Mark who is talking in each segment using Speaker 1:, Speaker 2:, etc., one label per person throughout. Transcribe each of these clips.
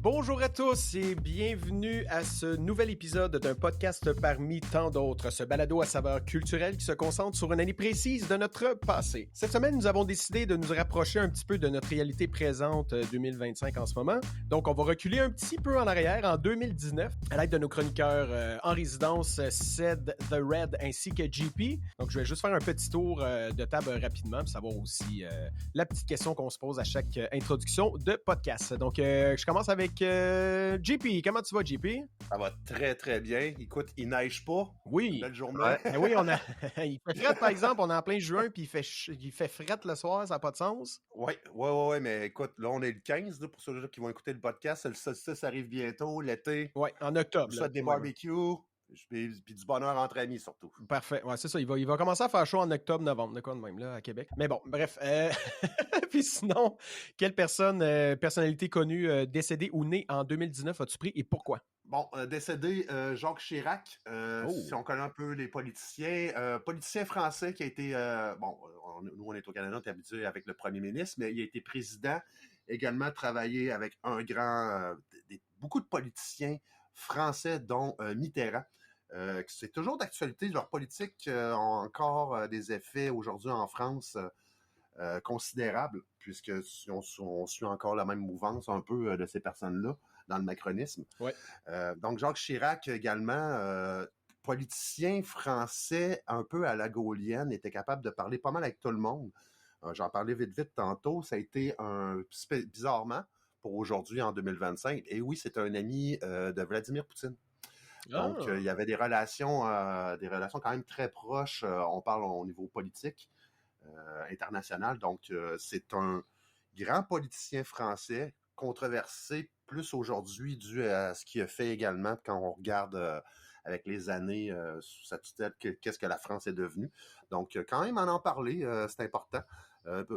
Speaker 1: Bonjour à tous et bienvenue à ce nouvel épisode d'un podcast parmi tant d'autres, ce balado à saveur culturelle qui se concentre sur une année précise de notre passé. Cette semaine, nous avons décidé de nous rapprocher un petit peu de notre réalité présente 2025 en ce moment. Donc, on va reculer un petit peu en arrière, en 2019, à l'aide de nos chroniqueurs en résidence, Ced, The Red ainsi que JP. Donc, je vais juste faire un petit tour de table rapidement pour savoir aussi la petite question qu'on se pose à chaque introduction de podcast. Donc, je commence avec JP. Comment tu vas, JP?
Speaker 2: Ça va très, très bien. Écoute, il neige pas.
Speaker 1: Oui.
Speaker 2: Belle journée.
Speaker 1: Ouais. Ben oui, il fait fret, par exemple. On est en plein juin, puis il fait fret le soir. Ça n'a pas de sens.
Speaker 2: Oui, mais écoute, là, on est le 15, là, pour ceux qui vont écouter le podcast. Le solstice arrive bientôt, l'été.
Speaker 1: Oui, en octobre.
Speaker 2: Je souhaite des barbecues, puis du bonheur entre amis, surtout.
Speaker 1: Parfait. Ouais, c'est ça. Il va commencer à faire chaud en octobre, novembre, de quoi de même, là, à Québec. Mais bon, bref. Puis sinon, quelle personnalité connue décédée ou née en 2019 as-tu pris et pourquoi?
Speaker 2: Bon, décédé, Jacques Chirac, si on connaît un peu les politiciens, politicien français qui a été, nous on est au Canada, on est habitué avec le premier ministre, mais il a été président, également travaillé avec beaucoup de politiciens français, dont Mitterrand. C'est toujours d'actualité, leur politique ont encore des effets aujourd'hui en France considérables, puisque on suit encore la même mouvance un peu de ces personnes-là dans le macronisme.
Speaker 1: Ouais.
Speaker 2: Donc, Jacques Chirac également, politicien français un peu à la gaullienne, était capable de parler pas mal avec tout le monde. J'en parlais vite tantôt. Ça a été bizarrement, pour aujourd'hui, en 2025. Et oui, c'est un ami de Vladimir Poutine. Donc, il y avait des relations quand même très proches. On parle au niveau politique international. Donc, c'est un grand politicien français, controversé plus aujourd'hui dû à ce qu'il a fait également quand on regarde avec les années sous sa tutelle qu'est-ce que la France est devenue. Donc, quand même en parler, c'est important.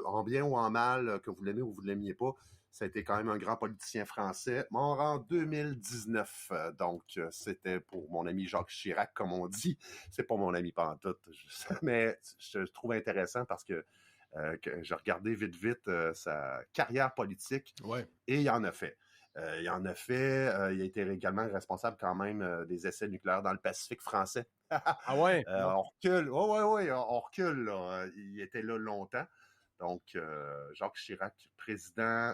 Speaker 2: En bien ou en mal, que vous l'aimez ou vous ne l'aimiez pas, ça a été quand même un grand politicien français, mort en 2019. Donc, c'était pour mon ami Jacques Chirac, comme on dit. C'est pas mon ami pantoute, mais je trouve intéressant parce que j'ai regardé vite sa carrière politique,
Speaker 1: ouais.
Speaker 2: Et il en a fait. Il a été également responsable quand même des essais nucléaires dans le Pacifique français.
Speaker 1: Ah ouais?
Speaker 2: On recule. On recule. Là. Il était là longtemps. Donc, Jacques Chirac, président,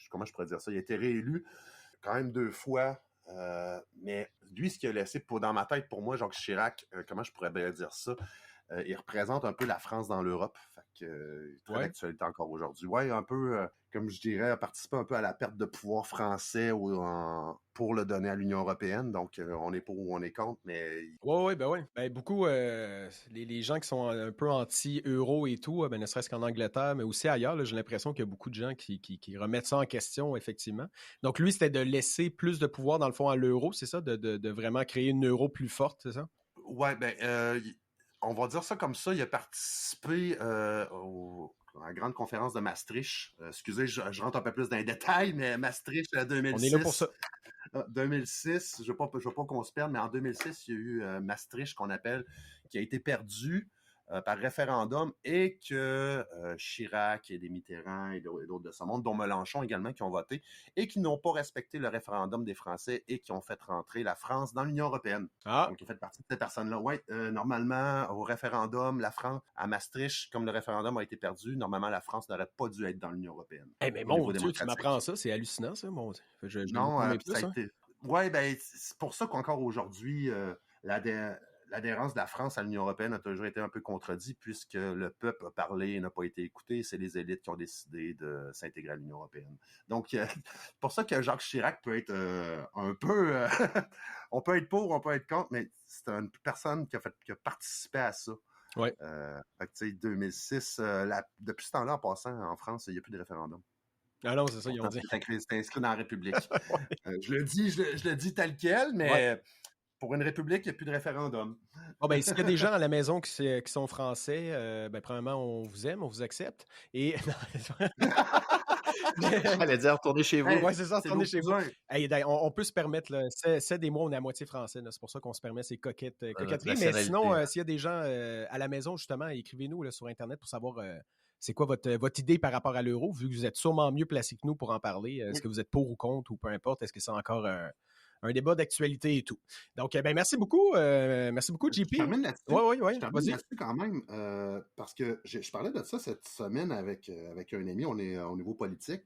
Speaker 2: comment je pourrais dire ça? Il a été réélu quand même 2 fois. Mais lui, ce qu'il a laissé dans ma tête, pour moi, Jacques Chirac, comment je pourrais bien dire ça? Il représente un peu la France dans l'Europe. Fait que très d'actualité encore aujourd'hui. Ouais, un peu, comme je dirais, participer un peu à la perte de pouvoir français pour le donner à l'Union européenne. Donc, on est pour ou on est contre, mais...
Speaker 1: Oui. Ben, beaucoup, les gens qui sont un peu anti-euro et tout, ne serait-ce qu'en Angleterre, mais aussi ailleurs, là, j'ai l'impression qu'il y a beaucoup de gens qui remettent ça en question, effectivement. Donc, lui, c'était de laisser plus de pouvoir, dans le fond, à l'euro, c'est ça? De vraiment créer une euro plus forte, c'est ça?
Speaker 2: Ouais, on va dire ça comme ça. Il a participé à la grande conférence de Maastricht. Excusez, je rentre un peu plus dans les détails, mais Maastricht 2006.
Speaker 1: On est là pour ça.
Speaker 2: 2006, je veux pas qu'on se perde, mais en 2006, il y a eu Maastricht, qu'on appelle, qui a été perdu par référendum, et que Chirac et des Mitterrand et d'autres de ce monde, dont Mélenchon également, qui ont voté, et qui n'ont pas respecté le référendum des Français et qui ont fait rentrer la France dans l'Union européenne.
Speaker 1: Ah.
Speaker 2: Donc, il fait partie de ces personnes-là. Oui, normalement, au référendum, la France, à Maastricht, comme le référendum a été perdu, normalement, la France n'aurait pas dû être dans l'Union européenne.
Speaker 1: Mais mon Dieu, tu m'apprends ça, c'est hallucinant, ça, mon Dieu.
Speaker 2: Non, ça a été... Oui, c'est pour ça qu'encore aujourd'hui, l'adhérence de la France à l'Union européenne a toujours été un peu contredite, puisque le peuple a parlé et n'a pas été écouté. C'est les élites qui ont décidé de s'intégrer à l'Union européenne. Donc, pour ça que Jacques Chirac peut être un peu... on peut être pour, on peut être contre, mais c'est une personne qui a participé à ça.
Speaker 1: Ouais.
Speaker 2: Fait que, tu sais, 2006, depuis ce temps-là, en passant, en France, il n'y a plus de référendum.
Speaker 1: Ah non, c'est ça, ils ont dit.
Speaker 2: C'est inscrit dans la République. Je le dis tel quel, mais pour une République, il n'y a plus de référendum.
Speaker 1: Oh ben, s'il y a des gens à la maison qui sont français, premièrement, on vous aime, on vous accepte. Et
Speaker 3: J'allais dire retourner chez vous.
Speaker 1: Ouais, c'est ça,
Speaker 2: C'est
Speaker 1: retourner
Speaker 2: nos
Speaker 1: chez vous.
Speaker 2: cousins.
Speaker 1: Hey, on peut se permettre, là, c'est des mois, on est à moitié français, là, c'est pour ça qu'on se permet ces coquetteries. Mais
Speaker 3: nationalité.
Speaker 1: sinon, s'il y a des gens à la maison, justement, écrivez-nous là, sur Internet pour savoir c'est quoi votre idée par rapport à l'euro, vu que vous êtes sûrement mieux placé que nous pour en parler. Est-ce que vous êtes pour ou contre, ou peu importe, est-ce que c'est encore un débat d'actualité et tout. Donc, merci beaucoup, JP.
Speaker 2: Je termine là-dessus.
Speaker 1: Oui,
Speaker 2: Je termine là-dessus quand même, parce que je parlais de ça cette semaine avec un ami, on est au niveau politique,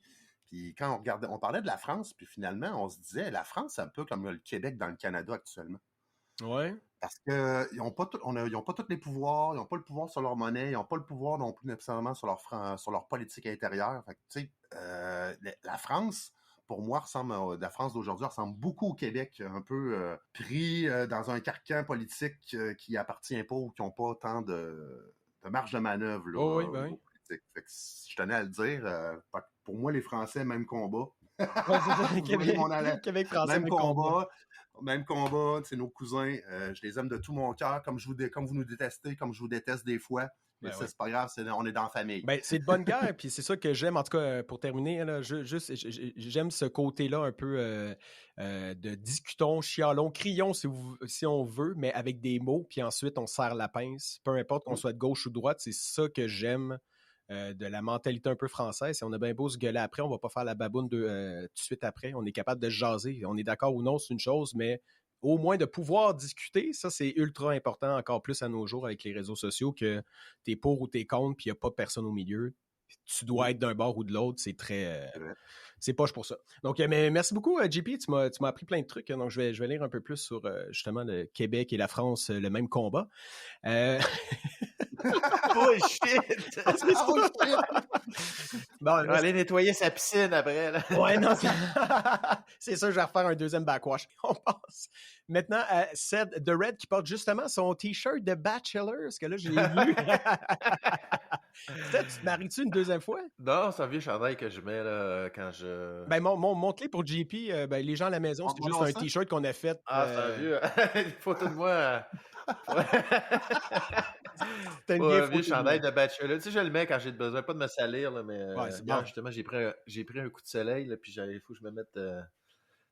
Speaker 2: puis quand on parlait de la France, puis finalement, on se disait, la France, c'est un peu comme le Québec dans le Canada actuellement.
Speaker 1: Oui.
Speaker 2: Parce qu'ils n'ont pas, ils ont pas tous les pouvoirs, ils n'ont pas le pouvoir sur leur monnaie, ils n'ont pas le pouvoir non plus nécessairement sur leur politique intérieure. Fait que, tu sais, la France, pour moi, la France d'aujourd'hui ressemble beaucoup au Québec, un peu pris dans un carcan politique qui appartient pas ou qui n'ont pas autant de marge de manœuvre là,
Speaker 1: Oh, oui,
Speaker 2: au
Speaker 1: ben
Speaker 2: niveau politique. Fait que je tenais à le dire. Pour moi, les Français, même combat.
Speaker 1: Ouais, c'est ça, Québec français,
Speaker 2: même combat. Même combat, c'est nos cousins. Je les aime de tout mon cœur, comme vous nous détestez, comme je vous déteste des fois. Mais ça, c'est pas grave, on est dans la famille.
Speaker 1: Ben, c'est de bonne guerre, puis c'est ça que j'aime. En tout cas, pour terminer, là, j'aime ce côté-là un peu de discutons, chialons, crions si on veut, mais avec des mots, puis ensuite on serre la pince. Peu importe qu'on soit de gauche ou de droite, c'est ça que j'aime de la mentalité un peu française. Si on a bien beau se gueuler après, on va pas faire la baboune tout de suite après. On est capable de jaser. On est d'accord ou non, c'est une chose, mais au moins de pouvoir discuter, ça c'est ultra important encore plus à nos jours avec les réseaux sociaux, que t'es pour ou t'es contre, puis il n'y a pas personne au milieu. Tu dois être d'un bord ou de l'autre, c'est très... c'est poche pour ça. Donc, mais merci beaucoup, JP. Tu m'as appris plein de trucs. Donc, je vais lire un peu plus sur justement le Québec et la France, le même combat.
Speaker 3: Bullshit!
Speaker 1: Bon,
Speaker 3: on va aller nettoyer sa piscine après. Là.
Speaker 1: Ouais, non, c'est ça, je vais refaire un deuxième backwash. On passe maintenant à Seth The Red qui porte justement son T-shirt de Bachelor, parce que là, je l'ai vu. Seth, tu te maries-tu une deuxième fois?
Speaker 3: Non, c'est un vieux chandail que je mets là, quand je...
Speaker 1: Ben, montre-les pour JP. Ben, les gens à la maison, c'est juste un T-shirt qu'on a fait.
Speaker 3: Ah, c'est un vieux... Une photo de moi...
Speaker 1: T'as une
Speaker 3: vieux chandail de Bachelor. Tu sais, je le mets quand j'ai besoin, pas de me salir, là, mais
Speaker 1: c'est bon.
Speaker 3: justement, j'ai pris un coup de soleil, là, puis il faut que je me mette de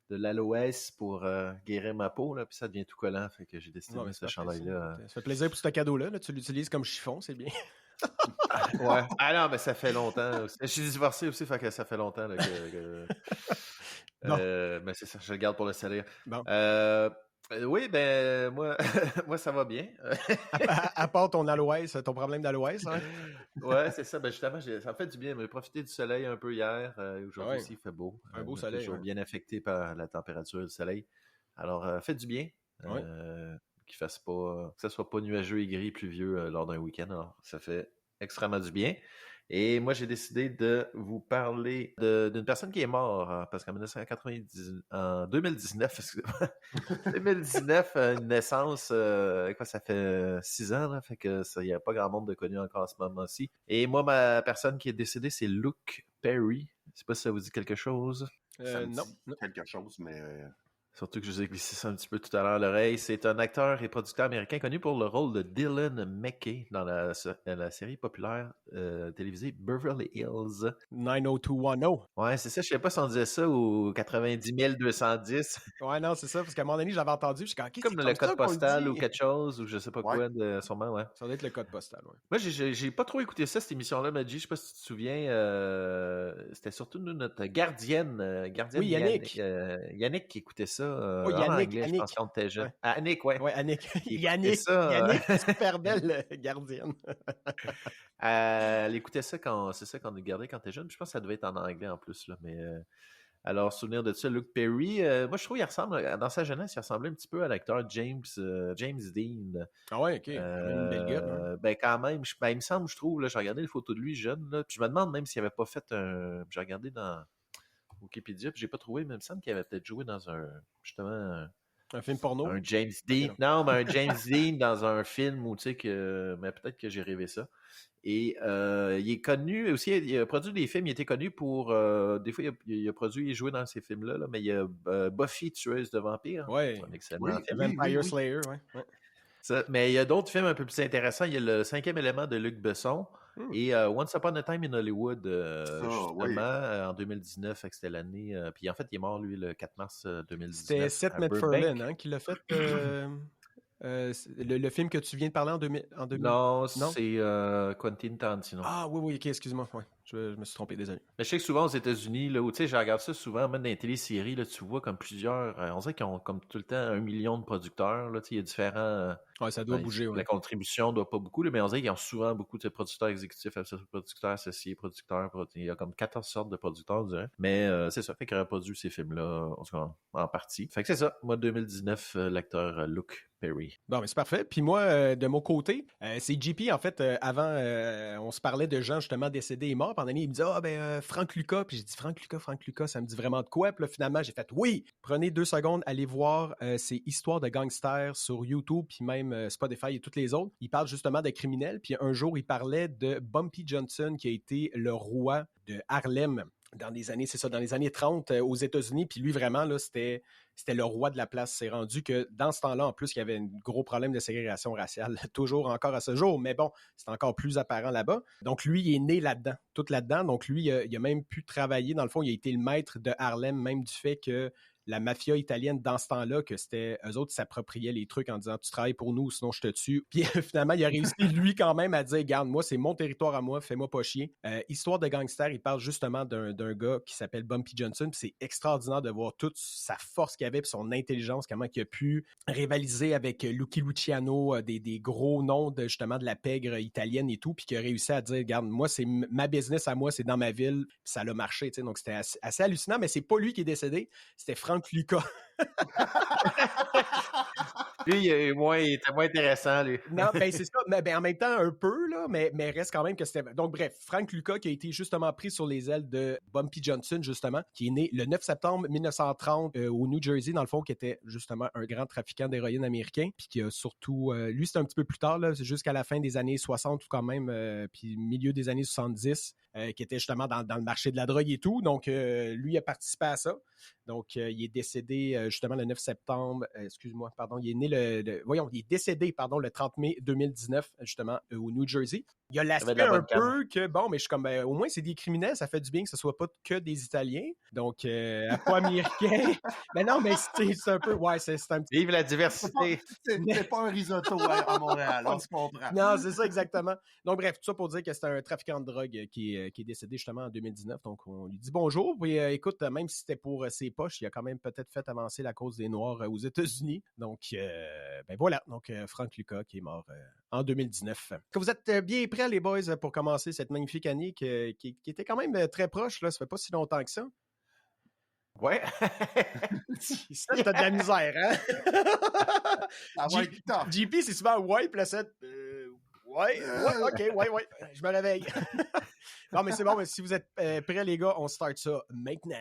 Speaker 3: l'aloès pour guérir ma peau, là, puis ça devient tout collant, fait que j'ai décidé de mettre ce chandail-là.
Speaker 1: Ça fait plaisir pour ce cadeau-là. Tu l'utilises comme chiffon, c'est bien.
Speaker 3: Ouais. Ah non, mais ça fait longtemps aussi. Je suis divorcé aussi, fait que ça fait longtemps là, mais c'est ça, je le garde pour le salir.
Speaker 1: Bon.
Speaker 3: Oui, ben moi, moi ça va bien.
Speaker 1: à part ton aloès, ton problème d'aloès, hein?
Speaker 3: Ouais, c'est ça. Ben justement, ça me fait du bien. J'ai profité du soleil un peu hier. Aujourd'hui aussi, il fait beau.
Speaker 1: Un beau soleil.
Speaker 3: Toujours bien affecté par la température du soleil. Alors, fait du bien. Que ça soit pas nuageux et gris, pluvieux lors d'un week-end. Alors, ça fait extrêmement du bien. Et moi, j'ai décidé de vous parler d'une personne qui est morte, parce qu'en 2019, une naissance, ça fait 6 ans, là, fait que il n'y a pas grand monde de connu encore à ce moment-ci. Et moi, ma personne qui est décédée, c'est Luke Perry. Je sais pas si ça vous dit quelque chose.
Speaker 2: Non. Quelque chose, mais...
Speaker 3: Surtout que je vous ai glissé ça un petit peu tout à l'heure à l'oreille. C'est un acteur et producteur américain connu pour le rôle de Dylan McKay dans la série populaire télévisée Beverly Hills.
Speaker 1: 90210.
Speaker 3: Ouais, c'est ça. Je ne sais pas si on disait ça ou 90 210.
Speaker 1: Ouais, non, c'est ça. Parce qu'à un moment donné, j'avais entendu. Je suis
Speaker 3: comme le code postal ou quelque chose, ou je sais pas quoi, sûrement, ouais.
Speaker 1: Ça doit être le code postal, ouais.
Speaker 3: Moi, j'ai pas trop écouté ça, cette émission-là, Madji. Je sais pas si tu te souviens. C'était surtout notre gardienne
Speaker 1: oui, Yannick.
Speaker 3: Yannick qui écoutait ça.
Speaker 1: Yannick,
Speaker 3: en anglais, je pense qu'on était jeune.
Speaker 1: Ouais.
Speaker 3: Annick, ouais.
Speaker 1: Ouais, Annick. Yannick, super belle gardienne.
Speaker 3: Elle écoutait ça quand on regardait quand t'es jeune. Je pense que ça devait être en anglais en plus, là, mais... Alors, souvenir de ça, Luke Perry, moi je trouve qu'il ressemble, dans sa jeunesse, il ressemblait un petit peu à l'acteur James Dean.
Speaker 1: Ah ouais, ok. Une belle gueule.
Speaker 3: Ben quand même, il me semble, je trouve, là, j'ai regardé les photos de lui jeune, là, puis je me demande même s'il n'avait pas fait j'ai regardé dans Wikipédia, puis j'ai pas trouvé, mais il me semble qu'il avait peut-être joué dans justement...
Speaker 1: Un film porno?
Speaker 3: Un James Dean. Non, mais un James Dean dans un film où, tu sais, mais peut-être que j'ai rêvé ça. Et il est connu aussi, il a produit des films, il était connu pour, des fois il a produit et joué dans ces films-là, mais il y a Buffy, tueuse de vampires.
Speaker 1: Ouais.
Speaker 3: C'est un excellent film.
Speaker 1: Vampire Slayer, ouais.
Speaker 3: Ça, mais il y a d'autres films un peu plus intéressants. Il y a le 5e élément de Luc Besson. Et Once Upon a Time in Hollywood, en 2019, fait que c'était l'année. Puis en fait, il est mort, lui, le 4 mars 2019.
Speaker 1: C'était Seth MacFarlane qui l'a fait. Le film que tu viens de parler en 2000.
Speaker 3: Non, c'est Quentin Tarantino.
Speaker 1: Ah oui, ok, excuse-moi. Ouais. Je me suis trompé, désolé.
Speaker 3: Mais je sais que souvent aux États-Unis, là, où tu sais, je regarde ça souvent, même dans les téléséries, là, tu vois comme plusieurs. On dirait qu'ils ont comme tout le temps 1 million de producteurs. Là, il y a différents.
Speaker 1: Ça doit bouger.
Speaker 3: La contribution ne doit pas beaucoup, là, mais on dirait qu'ils ont souvent beaucoup de producteurs exécutifs, producteurs associés, producteurs. Il y a comme 14 sortes de producteurs, je dirais. Mais c'est ça, fait qu'il aurait produit ces films-là, en partie. Fait que c'est ça. Moi, 2019, l'acteur Luke Perry.
Speaker 1: Bon, mais c'est parfait. Puis moi, de mon côté, c'est JP, en fait, avant, on se parlait de gens justement décédés et morts. Pendant l'année, il me disait Frank Lucas. Puis j'ai dit Frank Lucas, ça me dit vraiment de quoi? Puis là, finalement, j'ai fait oui. Prenez 2 secondes, allez voir ces histoires de gangsters sur YouTube, puis même Spotify et toutes les autres. Il parle justement de criminels. Puis un jour, il parlait de Bumpy Johnson, qui a été le roi de Harlem dans les années 30 aux États-Unis. Puis lui, vraiment, là, c'était le roi de la place. C'est rendu que dans ce temps-là, en plus, il y avait un gros problème de ségrégation raciale, toujours encore à ce jour, mais bon, c'est encore plus apparent là-bas. Donc lui, il est né là-dedans, tout là-dedans. Donc lui, il a même pu travailler, dans le fond, il a été le maître de Harlem, même du fait que la mafia italienne, dans ce temps-là, que c'était eux autres qui s'appropriaient les trucs en disant « Tu travailles pour nous, sinon je te tue. » Puis finalement, il a réussi, lui, quand même, à dire « Garde, moi, c'est mon territoire à moi, fais-moi pas chier. » Histoire de gangster, il parle justement d'un gars qui s'appelle Bumpy Johnson, puis c'est extraordinaire de voir toute sa force qu'il avait, puis son intelligence, comment il a pu rivaliser avec Lucky Luciano, des gros noms justement de la pègre italienne et tout, puis qui a réussi à dire « Garde, moi, c'est ma business à moi, c'est dans ma ville. » Puis ça l'a marché, tu sais. Donc c'était assez hallucinant, mais c'est pas lui qui est décédé, c'était Frank Lucas.
Speaker 3: Lui, il était moins intéressant, lui.
Speaker 1: Non, ben c'est ça. Mais en même temps, un peu, là, mais reste quand même que c'était... Donc, bref, Frank Lucas qui a été justement pris sur les ailes de Bumpy Johnson, justement, qui est né le 9 septembre 1930 au New Jersey, dans le fond, qui était justement un grand trafiquant d'héroïne américain, puis qui a surtout... lui, c'était un petit peu plus tard, là, jusqu'à la fin des années 60 ou quand même, puis milieu des années 70, qui était justement dans le marché de la drogue et tout. Donc, lui a participé à ça. Donc, il est décédé justement le 9 septembre. Excuse-moi, pardon. Il est né il est décédé, pardon, le 30 mai 2019, justement, au New Jersey. Il y a l'aspect un peu que, bon, mais je suis comme, au moins, c'est des criminels, ça fait du bien que ce soit pas que des Italiens. Donc, afro-américains. Mais non, mais c'est un peu, c'est un petit...
Speaker 3: Vive la diversité!
Speaker 2: C'est pas un risotto à Montréal, on se comprend.
Speaker 1: Non, c'est ça, exactement. Donc, bref, tout ça pour dire que c'est un trafiquant de drogue qui est décédé justement en 2019. Donc, on lui dit bonjour. Puis, écoute, même si c'était pour ses poches, il a quand même peut-être fait avancer la cause des Noirs aux États-Unis. Donc, ben voilà. Donc, Frank Lucas qui est mort en 2019. Que vous êtes bien prêts, les boys, pour commencer cette magnifique année qui était quand même très proche, là. Ça fait pas si longtemps que ça.
Speaker 3: Ouais.
Speaker 1: Ça, t'as de la misère, hein? JP, c'est souvent ouais, puis là, c'est ouais, ok, je me réveille. Non, mais c'est bon, mais si vous êtes prêts, les gars, on start ça maintenant.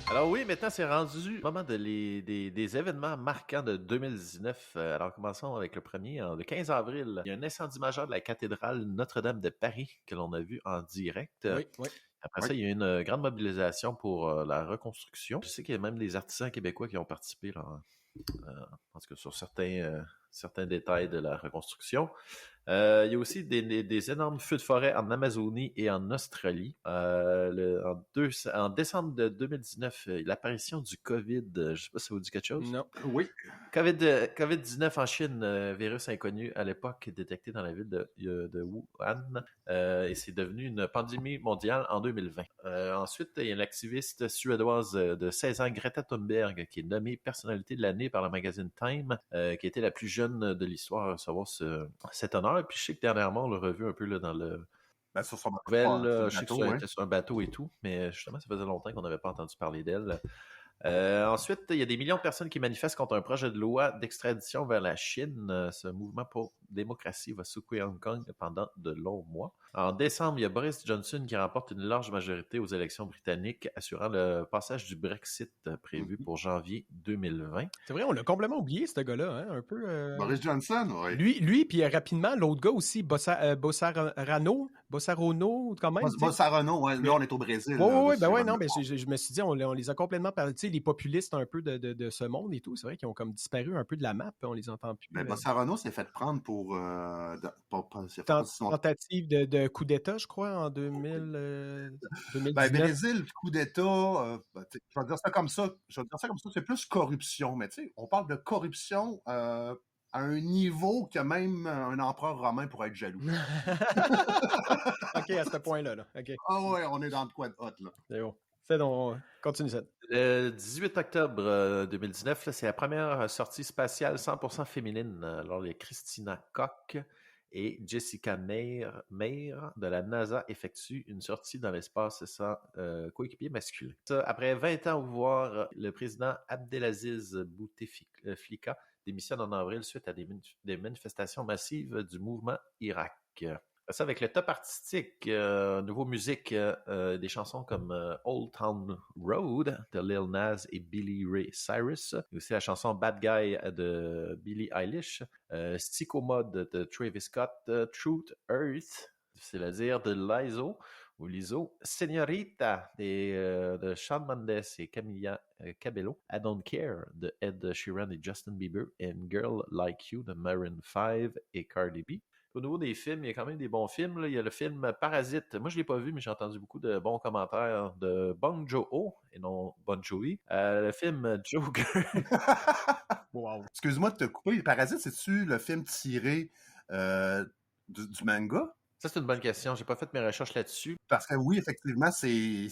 Speaker 3: Alors oui, maintenant c'est rendu le moment des événements marquants de 2019. Alors commençons avec le premier. Le 15 avril, il y a un incendie majeur de la cathédrale Notre-Dame de Paris que l'on a vu en direct.
Speaker 1: Oui.
Speaker 3: Après ça, il y a eu une grande mobilisation pour la reconstruction. Je sais qu'il y a même des artisans québécois qui ont participé là, en tout cas sur certains détails de la reconstruction. Il y a aussi des énormes feux de forêt en Amazonie et en Australie. En décembre de 2019, l'apparition du COVID, je ne sais pas si ça vous dit quelque chose.
Speaker 1: Non.
Speaker 2: Oui.
Speaker 3: COVID-19 en Chine, virus inconnu à l'époque détecté dans la ville de Wuhan. Et c'est devenu une pandémie mondiale en 2020. Ensuite, il y a une activiste suédoise de 16 ans, Greta Thunberg, qui est nommée personnalité de l'année par le magazine Time, qui était la plus jeune de l'histoire à recevoir cet honneur. Et puis je sais que dernièrement, on l'a revu un peu là, dans le...
Speaker 2: sur son
Speaker 3: je sais qu'elle était sur un bateau et tout, mais justement, ça faisait longtemps qu'on n'avait pas entendu parler d'elle. Ensuite, il y a des millions de personnes qui manifestent contre un projet de loi d'extradition vers la Chine. Ce mouvement démocratie va secouer Hong Kong pendant de longs mois. En décembre, il y a Boris Johnson qui remporte une large majorité aux élections britanniques, assurant le passage du Brexit prévu pour janvier 2020.
Speaker 1: C'est vrai, on l'a complètement oublié, ce gars-là, hein, un peu.
Speaker 2: Boris Johnson, oui.
Speaker 1: Lui puis rapidement, l'autre gars aussi, Bossarano, quand même.
Speaker 2: Bossarano, ouais, là, on est au Brésil.
Speaker 1: Oui, ben ouais, non, mais je me suis dit, on les a complètement parlé, tu sais, les populistes un peu de ce monde et tout, c'est vrai qu'ils ont comme disparu un peu de la map, on les entend plus.
Speaker 2: Mais Bossarano s'est fait prendre pour
Speaker 1: tentative de coup d'État, je crois, en 2019.
Speaker 2: Ben, Brésil, coup d'État, je vais dire ça comme ça, c'est plus corruption, mais tu sais, on parle de corruption à un niveau que même un empereur romain pourrait être jaloux.
Speaker 1: OK, à ce point-là. Là. OK.
Speaker 2: Ah ouais, on est dans le coin de hot, là.
Speaker 1: C'est bon. C'est donc, continue ça.
Speaker 3: Le 18 octobre 2019, là, c'est la première sortie spatiale 100% féminine. Alors, les Christina Koch et Jessica Meir de la NASA effectuent une sortie dans l'espace sans coéquipier masculin. Ça, après 20 ans au pouvoir, le président Abdelaziz Bouteflika démissionne en avril suite à des manifestations massives du mouvement Irak. Ça, avec le top artistique, nouveau musique, des chansons comme Old Town Road de Lil Nas et Billy Ray Cyrus, et aussi la chanson Bad Guy de Billie Eilish, Sicko Mode de Travis Scott, Truth Earth, c'est-à-dire de Lizzo, Señorita de Shawn Mendes et Camila Cabello, I Don't Care de Ed Sheeran et Justin Bieber, et Girl Like You de Maroon 5 et Cardi B. Au niveau des films, il y a quand même des bons films. Là. Il y a le film Parasite. Moi, je ne l'ai pas vu, mais j'ai entendu beaucoup de bons commentaires de Bong Joon-ho et non Bon Jovi. Le film Joker.
Speaker 2: Wow. Excuse-moi de te couper. Parasite, c'est-tu le film tiré du manga?
Speaker 3: Ça, c'est une bonne question. J'ai pas fait mes recherches là-dessus.
Speaker 2: Parce que oui, effectivement, c'est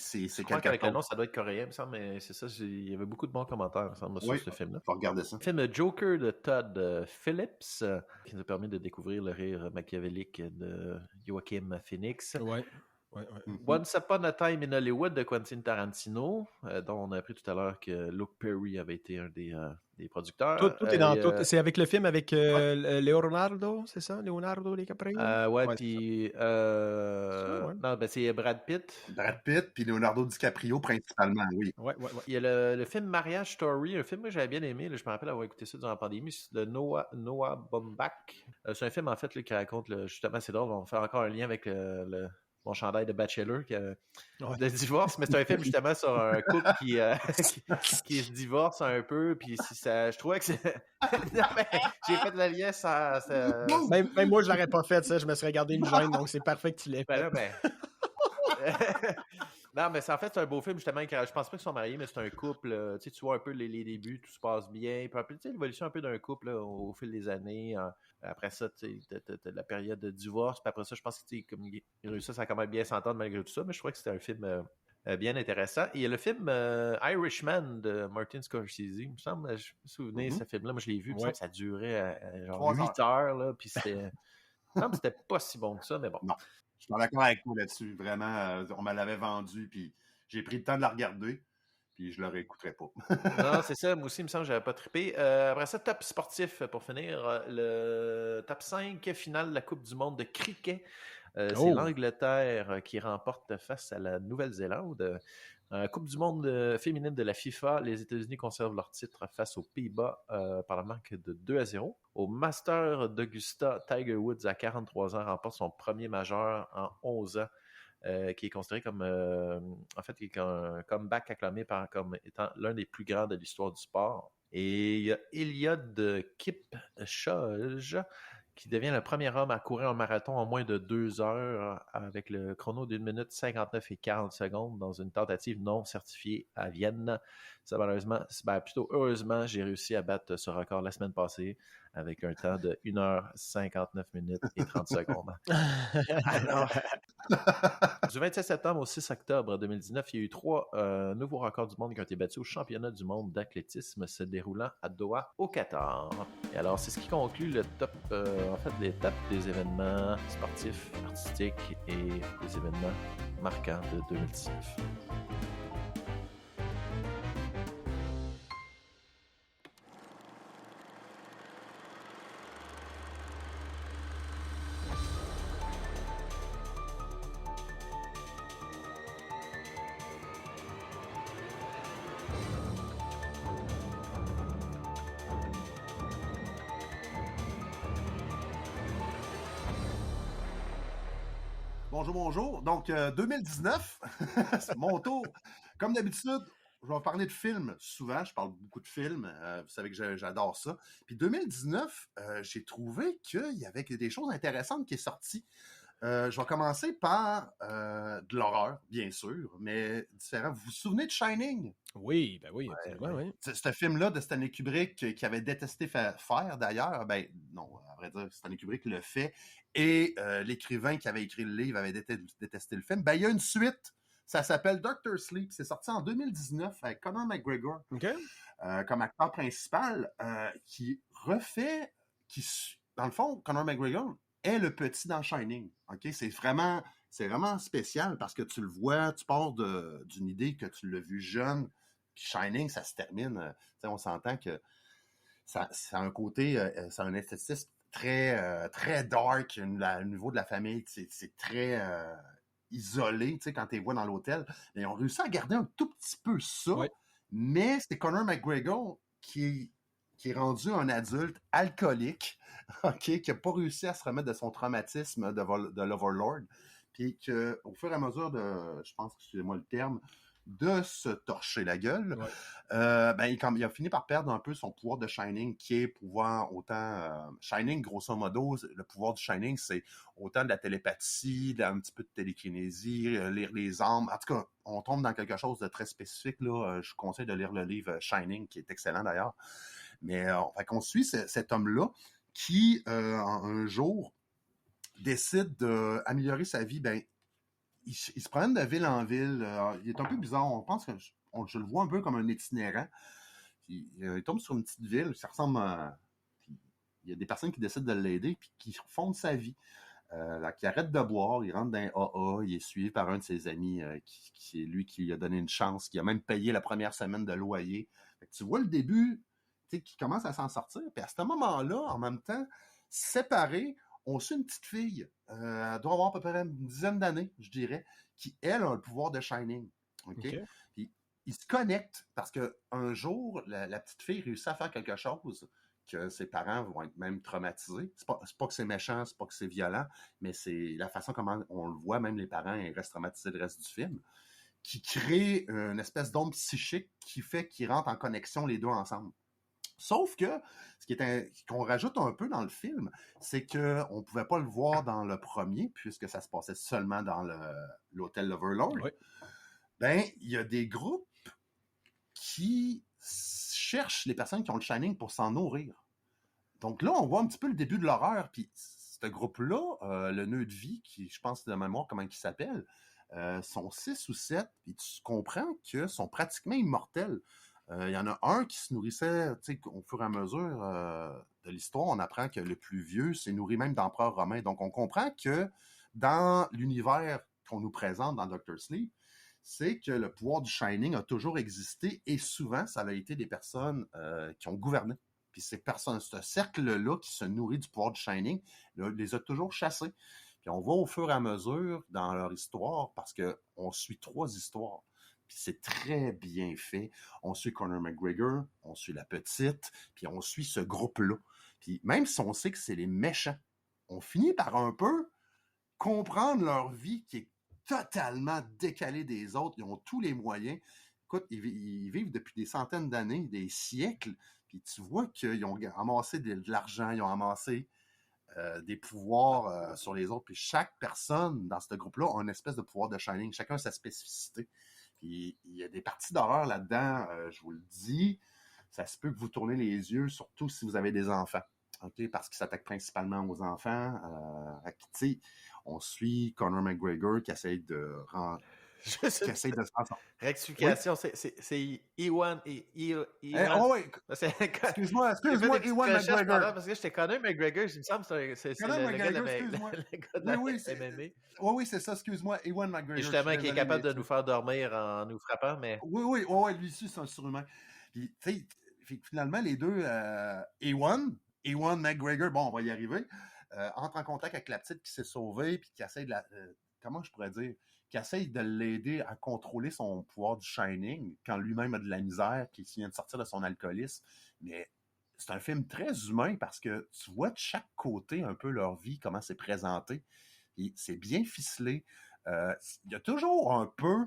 Speaker 3: avec le nom, ça doit être coréen, il me semble, mais c'est ça. Il y avait beaucoup de bons commentaires, il me semble, sur ce film-là.
Speaker 2: Faut regarder ça.
Speaker 3: Le film Joker de Todd Phillips, qui nous a permis de découvrir le rire machiavélique de Joaquin Phoenix.
Speaker 1: Ouais.
Speaker 3: Once Upon a Time in Hollywood de Quentin Tarantino, dont on a appris tout à l'heure que Luke Perry avait été un des producteurs.
Speaker 1: Tout est dans tout. C'est avec le film avec Leonardo, c'est ça? Leonardo DiCaprio?
Speaker 3: Puis... Non, ben c'est Brad Pitt.
Speaker 2: Brad Pitt, puis Leonardo DiCaprio principalement, oui.
Speaker 1: Ouais.
Speaker 3: Il y a le film Marriage Story, un film que j'avais bien aimé. Là, je me rappelle avoir écouté ça durant la pandémie, de Noah Baumbach. C'est un film, en fait, là, qui raconte, justement, c'est drôle, on va faire encore un lien avec mon chandail de Bachelor de divorce, mais c'est un film justement sur un couple qui se divorce un peu, puis si ça, je trouvais que c'est... Non, mais j'ai fait le lien sans...
Speaker 1: Même moi, je l'aurais pas fait, ça, je me serais gardé une gêne, donc c'est parfait que tu l'aies fait.
Speaker 3: Non, mais en fait, c'est un beau film, justement. Je pense pas qu'ils sont mariés, mais c'est un couple. Tu vois un peu les débuts, tout se passe bien. Puis un peu, l'évolution un peu d'un couple là, au fil des années. Après ça, t'as la période de divorce. Puis après ça, je pense qu'ils réussissent à quand même bien s'entendre malgré tout ça. Mais je trouvais que c'était un film bien intéressant. Et il y a le film Irishman de Martin Scorsese. Il me semble, je me souviens, ce film-là, moi je l'ai vu. Il me semble que ça durait genre 8 heures. Là, puis c'était... Il me semble que c'était pas si bon que ça, mais bon.
Speaker 2: Non. Je suis d'accord avec toi là-dessus. Vraiment, on me l'avait vendu, puis j'ai pris le temps de la regarder, puis je ne le réécouterai pas.
Speaker 3: Non, c'est ça. Moi aussi, il me semble que je n'avais pas trippé. Après ça, top sportif, pour finir. Le top 5 finale de la Coupe du monde de cricket. C'est l'Angleterre qui remporte face à la Nouvelle-Zélande. Coupe du monde féminine de la FIFA, les États-Unis conservent leur titre face aux Pays-Bas par la marque de 2-0. Au Master d'Augusta, Tiger Woods, à 43 ans, remporte son premier majeur en 11 ans, qui est considéré comme qui est un comeback acclamé comme étant l'un des plus grands de l'histoire du sport. Et il y a Eliud Kipchoge, qui devient le premier homme à courir un marathon en moins de 2 heures avec le chrono d'1 minute 59 et 40 secondes dans une tentative non certifiée à Vienne. Ça, malheureusement, plutôt heureusement, j'ai réussi à battre ce record la semaine passée avec un temps de 1 heure 59 minutes et 30 secondes. Alors, du 27 septembre au 6 octobre 2019, il y a eu 3 nouveaux records du monde qui ont été battus au championnat du monde d'athlétisme se déroulant à Doha, au Qatar. Et alors, c'est ce qui conclut le top, les tops des événements sportifs, artistiques et des événements marquants de 2019.
Speaker 2: Bonjour. Donc, 2019, c'est mon tour. Comme d'habitude, je vais parler de films souvent. Je parle beaucoup de films. Vous savez que j'adore ça. Puis 2019, j'ai trouvé qu'il y avait des choses intéressantes qui sont sorties. Je vais commencer par de l'horreur, bien sûr, mais différent. Vous vous souvenez de Shining?
Speaker 1: Oui, ben oui, absolument, oui.
Speaker 2: Ce film-là de Stanley Kubrick qui avait détesté faire d'ailleurs, ben non, à vrai dire, Stanley Kubrick le fait, et l'écrivain qui avait écrit le livre avait détesté le film. Ben, il y a une suite, ça s'appelle Doctor Sleep, c'est sorti en 2019 avec Conor McGregor
Speaker 1: OK.
Speaker 2: comme acteur principal, qui refait, dans le fond, Conor McGregor est le petit dans Shining. OK? C'est vraiment spécial parce que tu le vois, tu pars d'une idée que tu l'as vu jeune, puis Shining, ça se termine. On s'entend que ça a un côté, c'est un esthétisme très dark au niveau de la famille. C'est très isolé quand tu les vois dans l'hôtel. Mais ils ont réussi à garder un tout petit peu ça,
Speaker 1: Ouais.
Speaker 2: mais c'est Conor McGregor qui est rendu un adulte alcoolique, OK, qui n'a pas réussi à se remettre de son traumatisme de l'Overlord, puis qu'au fur et à mesure de, je pense, excusez-moi le terme, de se torcher la gueule, ben, il a fini par perdre un peu son pouvoir de Shining, qui est pouvoir autant... Shining, grosso modo, le pouvoir du Shining, c'est autant de la télépathie, un petit peu de télékinésie, lire les âmes. En tout cas, on tombe dans quelque chose de très spécifique. Là. Je vous conseille de lire le livre Shining, qui est excellent d'ailleurs. Mais fait qu'on suit cet homme-là qui, un jour, décide d'améliorer sa vie. Ben, il se promène de ville en ville. Il est un peu bizarre. On pense que je le vois un peu comme un itinérant. Il tombe sur une petite ville. Ça ressemble à... Il y a des personnes qui décident de l'aider puis qui fondent sa vie. Qui arrête de boire, il rentre dans un AA, il est suivi par un de ses amis qui est lui qui lui a donné une chance, qui a même payé la première semaine de loyer. Fait que tu vois le début, qui commence à s'en sortir. Puis à ce moment-là, en même temps, séparés, on suit une petite fille, elle doit avoir à peu près une dizaine d'années, je dirais, qui, elle, a le pouvoir de Shining. OK? Puis ils se connectent parce qu'un jour, la petite fille réussit à faire quelque chose que ses parents vont être même traumatisés. C'est pas que c'est méchant, c'est pas que c'est violent, mais c'est la façon comment on le voit, même les parents ils restent traumatisés le reste du film, qui crée une espèce d'onde psychique qui fait qu'ils rentrent en connexion les deux ensemble. Sauf que, qu'on rajoute un peu dans le film, c'est qu'on ne pouvait pas le voir dans le premier, puisque ça se passait seulement dans l'hôtel Overlord.
Speaker 1: Oui.
Speaker 2: Ben, il y a des groupes qui cherchent les personnes qui ont le Shining pour s'en nourrir. Donc là, on voit un petit peu le début de l'horreur. Puis ce groupe-là, le Nœud de Vie, qui je pense de mémoire comment il s'appelle, sont 6 ou 7, puis tu comprends qu'ils sont pratiquement immortels. Il y en a un qui se nourrissait, au fur et à mesure de l'histoire, on apprend que le plus vieux s'est nourri même d'empereurs romains. Donc on comprend que dans l'univers qu'on nous présente dans Doctor Sleep, c'est que le pouvoir du Shining a toujours existé et souvent, ça a été des personnes qui ont gouverné. Puis ces personnes, ce cercle-là qui se nourrit du pouvoir du Shining, là, les a toujours chassés. Puis on va au fur et à mesure dans leur histoire parce qu'on suit 3 histoires. Puis c'est très bien fait. On suit Conor McGregor, on suit la petite, puis on suit ce groupe-là. Puis même si on sait que c'est les méchants, on finit par un peu comprendre leur vie qui est totalement décalée des autres. Ils ont tous les moyens. Écoute, ils vivent depuis des centaines d'années, des siècles, puis tu vois qu'ils ont amassé de l'argent, ils ont amassé des pouvoirs sur les autres. Puis chaque personne dans ce groupe-là a une espèce de pouvoir de Shining. Chacun a sa spécificité. Puis il y a des parties d'horreur là-dedans, je vous le dis. Ça se peut que vous tournez les yeux, surtout si vous avez des enfants. Okay? Parce qu'ils s'attaquent principalement aux enfants. On suit Conor McGregor qui essaye de
Speaker 3: Rectification, oui? C'est Ewan et
Speaker 2: oh oui. Excuse-moi, Ewan McGregor.
Speaker 3: Parce que j'étais Conor McGregor, il me semble que c'est le gars de la MMA.
Speaker 2: Oui, c'est ça, excuse-moi, Ewan McGregor.
Speaker 3: Justement, qui est capable de nous faire dormir en nous frappant, mais...
Speaker 2: Oui, lui aussi, c'est un surhumain. Puis, finalement, les deux, Ewan McGregor, bon, on va y arriver, entre en contact avec la petite qui s'est sauvée, puis qui essaie de comment je pourrais dire, qui essaye de l'aider à contrôler son pouvoir du Shining quand lui-même a de la misère, qui vient de sortir de son alcoolisme. Mais c'est un film très humain parce que tu vois de chaque côté un peu leur vie, comment c'est présenté. Puis c'est bien ficelé. Il y a toujours un peu,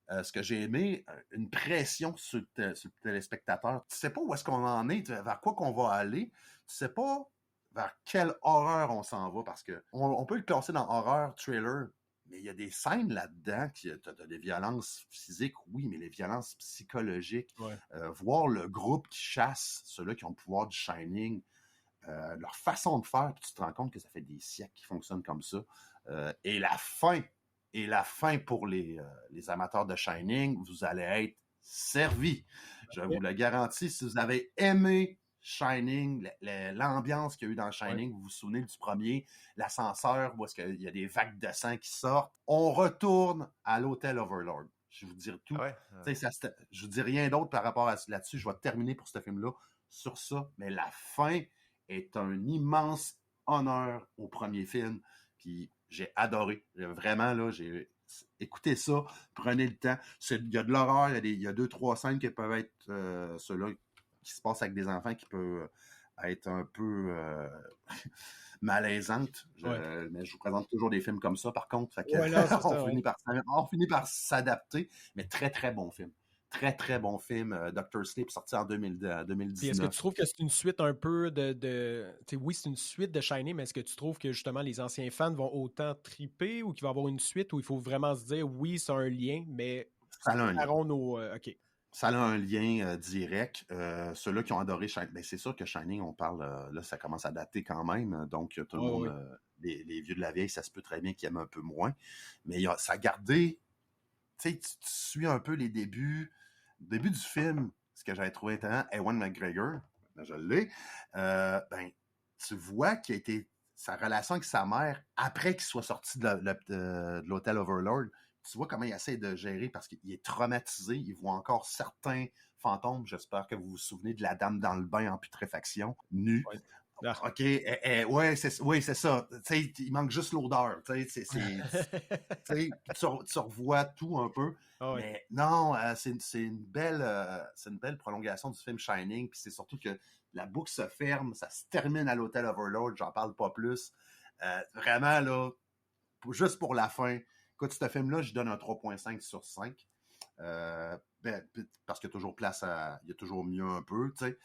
Speaker 2: ce que j'ai aimé, une pression sur le téléspectateur. Tu sais pas où est-ce qu'on en est, vers quoi qu'on va aller. Tu sais pas vers quelle horreur on s'en va, parce que on peut le classer dans horreur, thriller, mais il y a des scènes là-dedans qui t'as des violences physiques, oui, mais les violences psychologiques.
Speaker 1: Ouais.
Speaker 2: Voir le groupe qui chasse ceux-là qui ont le pouvoir du Shining, leur façon de faire, puis tu te rends compte que ça fait des siècles qu'ils fonctionnent comme ça. Et la fin pour les amateurs de Shining, vous allez être servis. Je vous le garantis, si vous avez aimé Shining, l'ambiance qu'il y a eu dans Shining, vous vous souvenez du premier, l'ascenseur, où est-ce qu'il y a des vagues de sang qui sortent, on retourne à l'hôtel Overlord. Je vais vous dire tout. Je vous dis rien d'autre par rapport à là-dessus. Je vais terminer pour ce film-là sur ça, mais la fin est un immense honneur au premier film. Puis j'ai adoré. Vraiment, là, j'ai écouté ça. Prenez le temps. Il y a de l'horreur. Il y a 2-3 scènes qui peuvent être ceux-là qui se passent avec des enfants qui peuvent être un peu malaisantes. Mais je vous présente toujours des films comme ça, par contre. Fait que, on finit par s'adapter. Mais très, très bon film. Très, très bon film. Dr. Sleep, sorti en 2019.
Speaker 1: Puis est-ce que tu trouves que c'est une suite un peu oui, c'est une suite de Shining, mais est-ce que tu trouves que justement les anciens fans vont autant triper ou qu'il va y avoir une suite où il faut vraiment se dire oui, c'est un lien, mais
Speaker 2: ça a un lien.
Speaker 1: OK.
Speaker 2: Ça a un lien direct. Ceux-là qui ont adoré Shining, ben c'est sûr que Shining, on parle, là, ça commence à dater quand même. Donc, tout le monde, les vieux de la vieille, ça se peut très bien qu'ils aiment un peu moins. Mais ça a gardé. Tu sais, tu suis un peu les débuts du film, ce que j'avais trouvé intéressant, Ewan McGregor, je l'ai, tu vois qu'il a été sa relation avec sa mère après qu'il soit sorti de l'hôtel Overlord. Tu vois comment il essaie de gérer parce qu'il est traumatisé, il voit encore certains fantômes. J'espère que vous vous souvenez de la dame dans le bain en putréfaction, nue.
Speaker 1: Ouais.
Speaker 2: OK, c'est ça. T'sais, il manque juste l'odeur. Tu revois tout un peu. Mais non, c'est une belle prolongation du film Shining. Puis c'est surtout que la boucle se ferme, ça se termine à l'hôtel Overlord. J'en parle pas plus. Vraiment, là, juste pour la fin. Écoute, ce film-là, je donne un 3.5 sur 5. Parce qu'il y a toujours place il y a toujours mieux un peu, tu sais.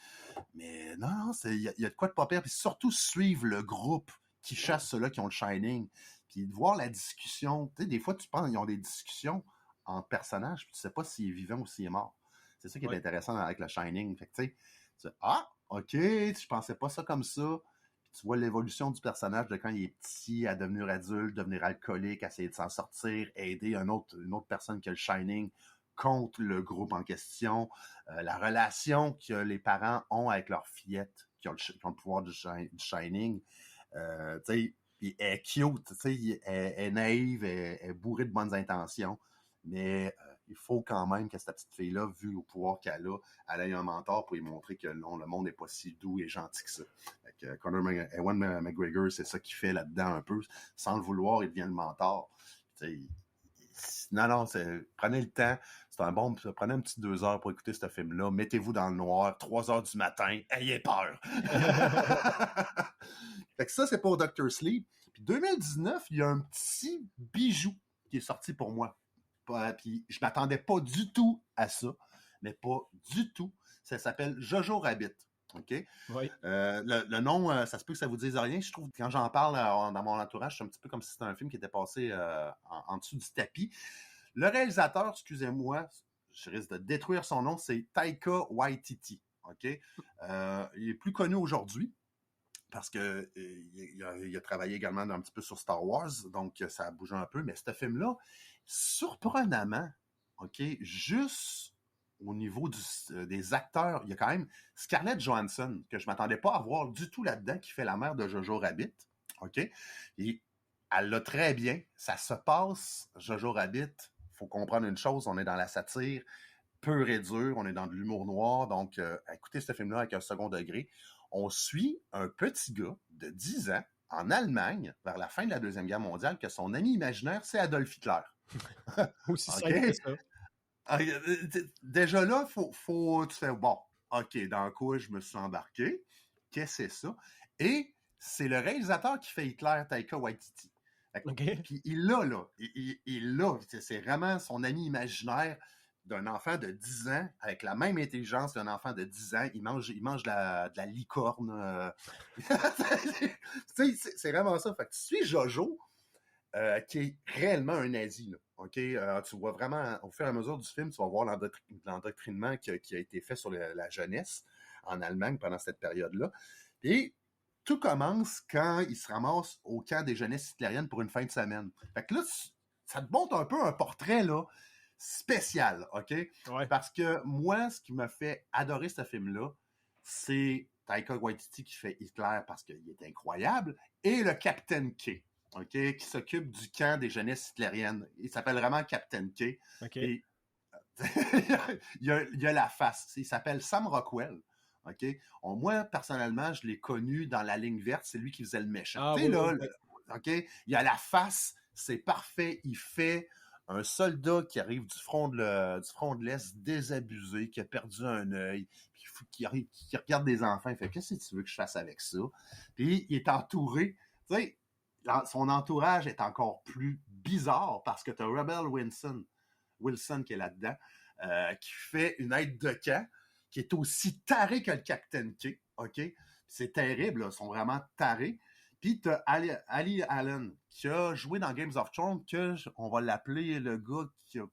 Speaker 2: Mais non, il y a de quoi de pas pire. Puis surtout, suivre le groupe qui chasse ceux-là qui ont le Shining. Puis de voir la discussion. Tu sais, des fois, tu penses qu'ils ont des discussions entre personnages, puis tu sais pas s'il est vivant ou s'il est mort. C'est ça qui est intéressant avec le Shining. Fait que tu sais, OK, je pensais pas ça comme ça. Tu vois l'évolution du personnage de quand il est petit à devenir adulte, devenir alcoolique, essayer de s'en sortir, aider une autre personne qui a le Shining contre le groupe en question. La relation que les parents ont avec leur fillette qui ont le pouvoir du Shining. Puis elle est cute, elle est naïve, elle est bourrée de bonnes intentions, mais il faut quand même que cette petite fille-là, vu le pouvoir qu'elle a, elle ait un mentor pour lui montrer que non, le monde n'est pas si doux et gentil que ça. Ewan McGregor, c'est ça qu'il fait là-dedans un peu. Sans le vouloir, il devient le mentor. Non, prenez le temps. Prenez un petit 2 heures pour écouter ce film-là. Mettez-vous dans le noir, 3 heures du matin, ayez peur. Fait que ça, c'est pour Dr. Sleep. Puis 2019, il y a un petit bijou qui est sorti pour moi. Puis je m'attendais pas du tout à ça, mais pas du tout. Ça s'appelle Jojo Rabbit. OK?
Speaker 1: Oui.
Speaker 2: Le nom, ça se peut que ça vous dise rien. Je trouve que quand j'en parle dans mon entourage, c'est un petit peu comme si c'était un film qui était passé en dessous du tapis. Le réalisateur, excusez-moi, je risque de détruire son nom, c'est Taika Waititi. OK? Il est plus connu aujourd'hui parce que il a travaillé également un petit peu sur Star Wars, donc ça a bougé un peu. Mais ce film-là, surprenamment, OK, juste au niveau des acteurs, il y a quand même Scarlett Johansson, que je ne m'attendais pas à voir du tout là-dedans, qui fait la mère de Jojo Rabbit. OK? Et elle l'a très bien. Ça se passe, Jojo Rabbit, il faut comprendre une chose, on est dans la satire pure et dure, on est dans de l'humour noir, donc écoutez ce film-là avec un second degré. On suit un petit gars de 10 ans en Allemagne, vers la fin de la Deuxième Guerre mondiale, que son ami imaginaire, c'est Adolf Hitler.
Speaker 1: Aussi simple que ça.
Speaker 2: Déjà là, faut tu fais bon, OK, dans quoi je me suis embarqué? Qu'est-ce que c'est ça? Et c'est le réalisateur qui fait Hitler, Taika Waititi.
Speaker 1: OK.
Speaker 2: Puis il l'a, là. Il l'a. C'est vraiment son ami imaginaire d'un enfant de 10 ans, avec la même intelligence d'un enfant de 10 ans. Il mange de la licorne. C'est vraiment ça. Fait que tu suis Jojo, qui est réellement un nazi, là. OK? Tu vois vraiment, au fur et à mesure du film, tu vas voir l'endoctrinement qui a été fait sur la jeunesse en Allemagne pendant cette période-là. Et tout commence quand il se ramasse au camp des jeunesses hitlériennes pour une fin de semaine. Fait que là, ça te montre un peu un portrait, là, spécial, OK?
Speaker 1: Ouais.
Speaker 2: Parce que moi, ce qui m'a fait adorer ce film-là, c'est Taika Waititi qui fait Hitler parce qu'il est incroyable, et le Captain K, OK, qui s'occupe du camp des jeunesses hitlériennes. Il s'appelle vraiment Captain K.
Speaker 1: OK.
Speaker 2: Et il y a la face. Il s'appelle Sam Rockwell. OK? Moi, personnellement, je l'ai connu dans La Ligne verte. C'est lui qui faisait le méchant.
Speaker 1: Ah,
Speaker 2: Tu sais,
Speaker 1: oui,
Speaker 2: là,
Speaker 1: oui.
Speaker 2: OK? Il y a la face. C'est parfait. Il fait un soldat qui arrive du front de l'Est désabusé, qui a perdu un œil, puis qui regarde des enfants. Il fait, qu'est-ce que tu veux que je fasse avec ça? Puis il est entouré. Tu sais, son entourage est encore plus bizarre parce que tu as Rebel Wilson qui est là-dedans, qui fait une aide de camp, qui est aussi taré que le Captain K, OK? C'est terrible, là, ils sont vraiment tarés. Puis tu as Ali Allen, qui a joué dans Games of Thrones, on va l'appeler le gars qui a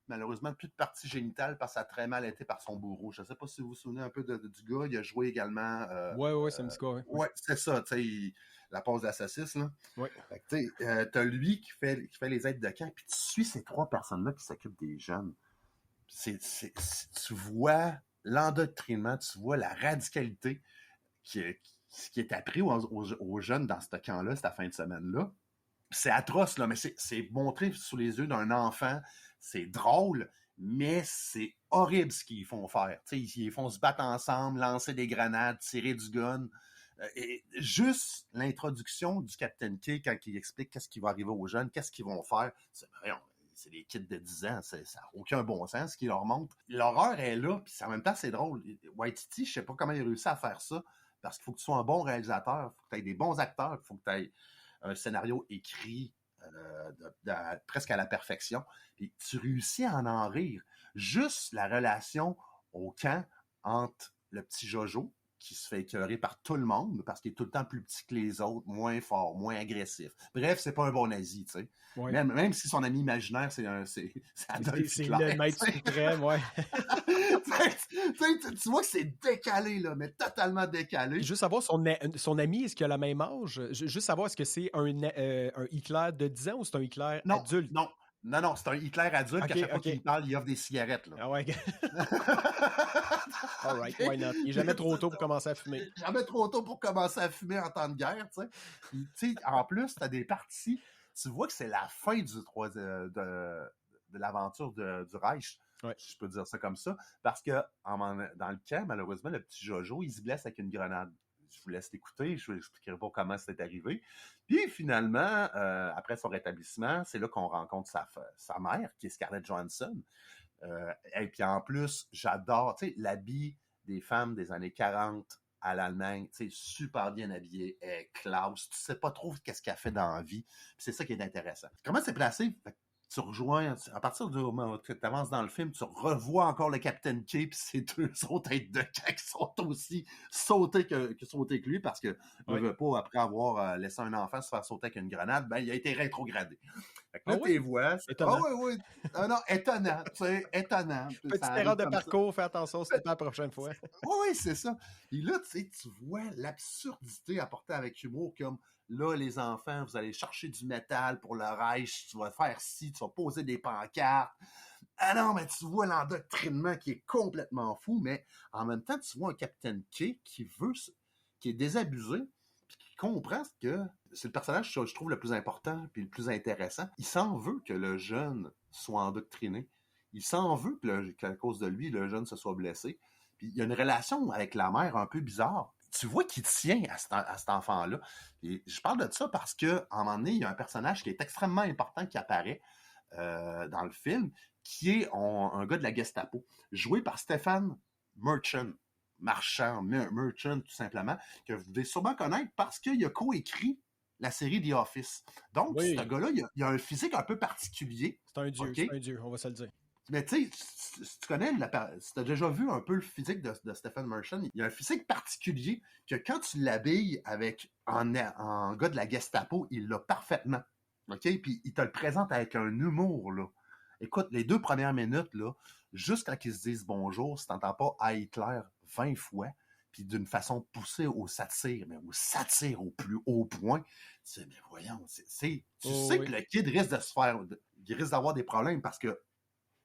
Speaker 2: malheureusement plus de partie génitale parce que ça a très mal été par son bourreau. Je ne sais pas si vous vous souvenez un peu du gars. Il a joué également...
Speaker 1: ouais, ça me dit quoi, ouais.
Speaker 2: Ouais, c'est ça, tu sais, la pose de la saucisse, là.
Speaker 1: Ouais.
Speaker 2: Tu sais, t'as lui qui fait les aides de camp, puis tu suis ces trois personnes-là qui s'occupent des jeunes. Tu vois l'endoctrinement, tu vois la radicalité qui est appris aux jeunes dans ce camp-là, cette fin de semaine-là. C'est atroce, là, mais c'est montré sous les yeux d'un enfant. C'est drôle, mais c'est horrible ce qu'ils font faire. T'sais, ils font se battre ensemble, lancer des grenades, tirer du gun. Et juste l'introduction du Captain K quand il explique qu'est-ce qui va arriver aux jeunes, qu'est-ce qu'ils vont faire. C'est des kids de 10 ans, ça n'a aucun bon sens ce qui leur montre. L'horreur est là, puis en même temps, c'est drôle. Waititi, je sais pas comment il a réussi à faire ça, parce qu'il faut que tu sois un bon réalisateur, il faut que tu aies des bons acteurs, il faut que tu aies un scénario écrit presque à la perfection. Puis tu réussis à en rire. Juste la relation au camp entre le petit Jojo, qui se fait écœurer par tout le monde, parce qu'il est tout le temps plus petit que les autres, moins fort, moins agressif. Bref, c'est pas un bon nazi, tu sais.
Speaker 1: Ouais.
Speaker 2: Même si son ami imaginaire, c'est Adolf Hitler.
Speaker 1: Le maître suprême, ouais.
Speaker 2: Tu vois que c'est décalé, là, mais totalement décalé.
Speaker 1: Juste savoir, son ami, est-ce qu'il a la même âge? Juste savoir, est-ce que c'est un Hitler de 10 ans ou c'est un Hitler adulte?
Speaker 2: Non, c'est un Hitler adulte qu'à chaque fois qu'il parle, il offre des cigarettes. Là.
Speaker 1: Ah ouais. All right, why not? Il n'est jamais trop tôt pour commencer à fumer.
Speaker 2: Jamais trop tôt pour commencer à fumer en temps de guerre, tu sais. Tu sais, en plus, tu as des parties, tu vois que c'est la fin de l'aventure du Reich.
Speaker 1: Ouais.
Speaker 2: Je peux dire ça comme ça. Parce que dans le camp, malheureusement, le petit Jojo, il se blesse avec une grenade. Je vous laisse l'écouter, je ne vous expliquerai pas comment c'est arrivé. Puis finalement, après son rétablissement, c'est là qu'on rencontre sa mère, qui est Scarlett Johansson. Et puis en plus, j'adore, tu sais, l'habit des femmes des années 40 à l'Allemagne, tu sais, super bien habillée, classe. Tu sais pas trop qu'est-ce qu'elle fait dans la vie. Puis c'est ça qui est intéressant. Comment c'est placé? Tu rejoins, à partir du moment où tu avances dans le film, tu revois encore le Captain K et ces deux autres têtes de camp qui sont aussi sautés que lui parce que ne veut pas, après avoir laissé un enfant se faire sauter avec une grenade, ben il a été rétrogradé. Fait que là, tes voix.
Speaker 1: Étonnant.
Speaker 2: Oui. Non, étonnant. Tu sais, étonnant.
Speaker 1: Petite erreur de parcours, fais attention, c'est pas la prochaine fois.
Speaker 2: Oui, c'est ça. Et là, tu vois l'absurdité apportée avec humour, comme là, les enfants, vous allez chercher du métal pour le Reich, tu vas faire ci, tu vas poser des pancartes. Ah non, mais tu vois l'endoctrinement qui est complètement fou, mais en même temps, tu vois un Captain K qui est désabusé, puis qui comprend que c'est le personnage que je trouve le plus important puis le plus intéressant. Il s'en veut que le jeune soit endoctriné. Il s'en veut qu'à cause de lui, le jeune se soit blessé. Puis il y a une relation avec la mère un peu bizarre. Tu vois qu'il tient à cet enfant-là. Et je parle de ça parce qu'à un moment donné, il y a un personnage qui est extrêmement important qui apparaît dans le film, qui est un gars de la Gestapo, joué par Stefan Merchant, tout simplement, que vous devez sûrement connaître parce qu'il a coécrit la série The Office. Donc,
Speaker 1: Oui.
Speaker 2: ce gars-là, il a un physique un peu particulier.
Speaker 1: C'est un dieu,
Speaker 2: OK?
Speaker 1: c'est un dieu, on va se le dire.
Speaker 2: Mais tu sais, si tu connais, si tu as déjà vu un peu le physique de Stephen Merchant, il a un physique particulier que quand tu l'habilles en gars de la Gestapo, il l'a parfaitement. OK? Puis il te le présente avec un humour, là. Écoute, les 2 premières minutes, là, juste quand ils se disent bonjour, si t'entends pas « à Hitler » 20 fois, puis d'une façon poussée au satire, mais au satire au plus haut point, tu sais, mais voyons, tu sais que le kid risque il risque d'avoir des problèmes parce que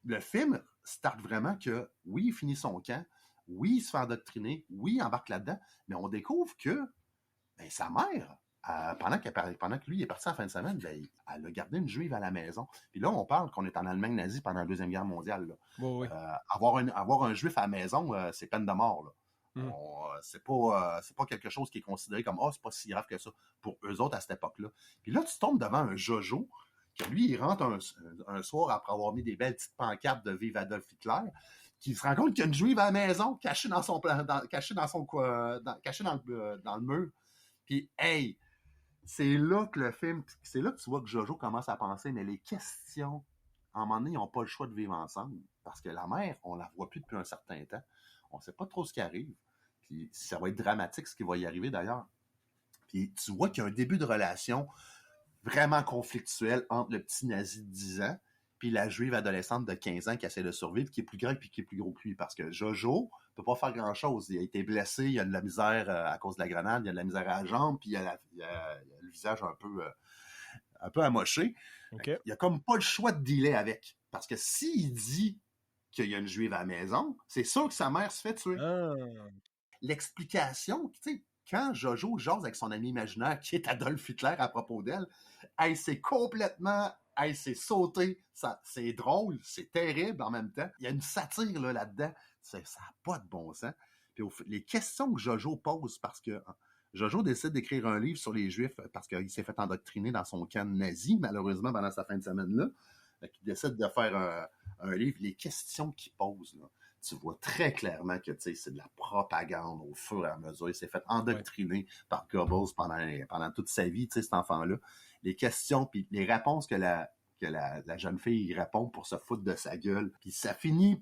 Speaker 2: le film starte vraiment que, oui, il finit son camp, oui, il se fait endoctriner, oui, il embarque là-dedans, mais on découvre que sa mère, pendant que lui est parti en fin de semaine, elle a gardé une juive à la maison. Puis là, on parle qu'on est en Allemagne nazie pendant la Deuxième Guerre mondiale. Là.
Speaker 1: Oui.
Speaker 2: Avoir un juif à la maison, c'est peine de mort. Là. C'est pas quelque chose qui est considéré comme « c'est pas si grave que ça » pour eux autres à cette époque-là. Puis là, tu tombes devant un Jojo que lui, il rentre un soir après avoir mis des belles petites pancartes de « Vive Adolf Hitler », qui se rend compte qu'il y a une juive à la maison, cachée dans le mur. Puis, hey, c'est là que tu vois que Jojo commence à penser, mais les questions, à un moment donné, ils n'ont pas le choix de vivre ensemble. Parce que la mère, on la voit plus depuis un certain temps. On ne sait pas trop ce qui arrive. Puis ça va être dramatique ce qui va y arriver d'ailleurs. Puis tu vois qu'il y a un début de relation vraiment conflictuelle entre le petit nazi de 10 ans puis la juive adolescente de 15 ans qui essaie de survivre, qui est plus grande puis qui est plus gros que lui. Parce que Jojo ne peut pas faire grand-chose. Il a été blessé, il a de la misère à cause de la grenade, il a de la misère à la jambe, puis il a le visage un peu amoché.
Speaker 1: Okay.
Speaker 2: Il a comme pas le choix de dealer avec. Parce que s'il dit qu'il y a une juive à la maison, c'est sûr que sa mère se fait tuer. L'explication, tu sais, quand Jojo jase avec son ami imaginaire qui est Adolf Hitler à propos d'elle, c'est complètement... c'est sauté, c'est drôle, c'est terrible en même temps. Il y a une satire là-dedans, ça n'a pas de bon sens. Puis les questions que Jojo pose, parce que Jojo décide d'écrire un livre sur les Juifs parce qu'il s'est fait endoctriner dans son camp nazi, malheureusement, pendant sa fin de semaine-là. Il décide de faire un livre. Les questions qu'il pose, là, tu vois très clairement que c'est de la propagande au fur et à mesure. Il s'est fait endoctriner par Goebbels pendant toute sa vie, cet enfant-là. Les questions, puis les réponses que la jeune fille répond pour se foutre de sa gueule. Puis ça finit,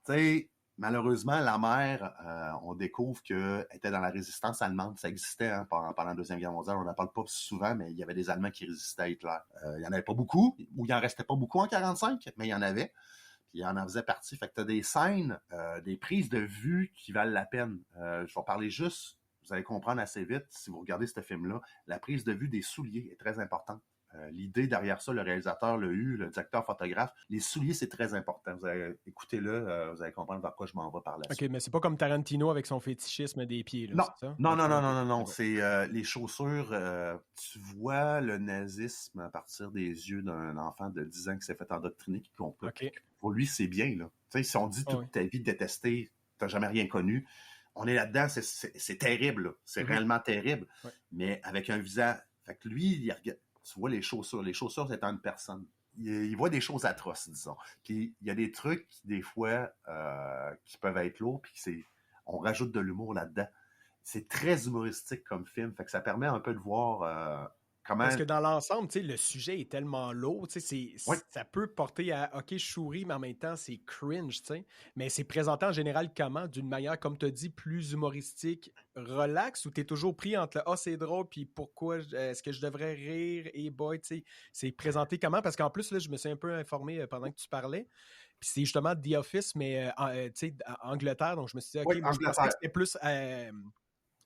Speaker 2: tu sais, malheureusement, la mère, on découvre qu'elle était dans la résistance allemande. Ça existait pendant la Deuxième Guerre mondiale. On n'en parle pas souvent, mais il y avait des Allemands qui résistaient à Hitler. Il n'y en avait pas beaucoup, ou il n'en restait pas beaucoup en 1945, mais il y en avait. Puis il en faisait partie. Fait que tu as des scènes, des prises de vue qui valent la peine. Je vais parler juste, vous allez comprendre assez vite, si vous regardez ce film-là, la prise de vue des souliers est très importante. L'idée derrière ça, le réalisateur l'a eu, le directeur photographe. Les souliers, c'est très important. Vous allez écoutez-le, vous allez comprendre vers quoi je m'en vais par la suite.
Speaker 1: OK, mais c'est pas comme Tarantino avec son fétichisme des pieds, là,
Speaker 2: non.
Speaker 1: C'est ça?
Speaker 2: Non. C'est les chaussures. Tu vois le nazisme à partir des yeux d'un enfant de 10 ans qui s'est fait endoctriner. Pour lui, c'est bien. Là. Si on dit toute ta vie de détester, t'as jamais rien connu, on est là-dedans, c'est terrible. Là. C'est réellement terrible. Ouais. Mais avec un visage... Fait que lui, il regarde... Tu vois les chaussures. Les chaussures, c'est une personne. Il voit des choses atroces, disons. Puis il y a des trucs, des fois, qui peuvent être lourds, puis on rajoute de l'humour là-dedans. C'est très humoristique comme film, fait que ça permet un peu de voir comment...
Speaker 1: Parce que dans l'ensemble, tu sais, le sujet est tellement lourd, tu sais, ça peut porter à « OK, je souris », mais en même temps, c'est cringe, tu sais. Mais c'est présenté en général comment? D'une manière, comme tu as dit, plus humoristique, relax, ou tu es toujours pris entre le « Ah, c'est drôle », puis « Pourquoi est-ce que je devrais rire? » Et boy, tu sais, c'est présenté comment? Parce qu'en plus, là, je me suis un peu informé pendant que tu parlais. Puis c'est justement The Office, mais tu sais, Angleterre, donc je me suis dit « OK, moi, je pensais que c'était plus...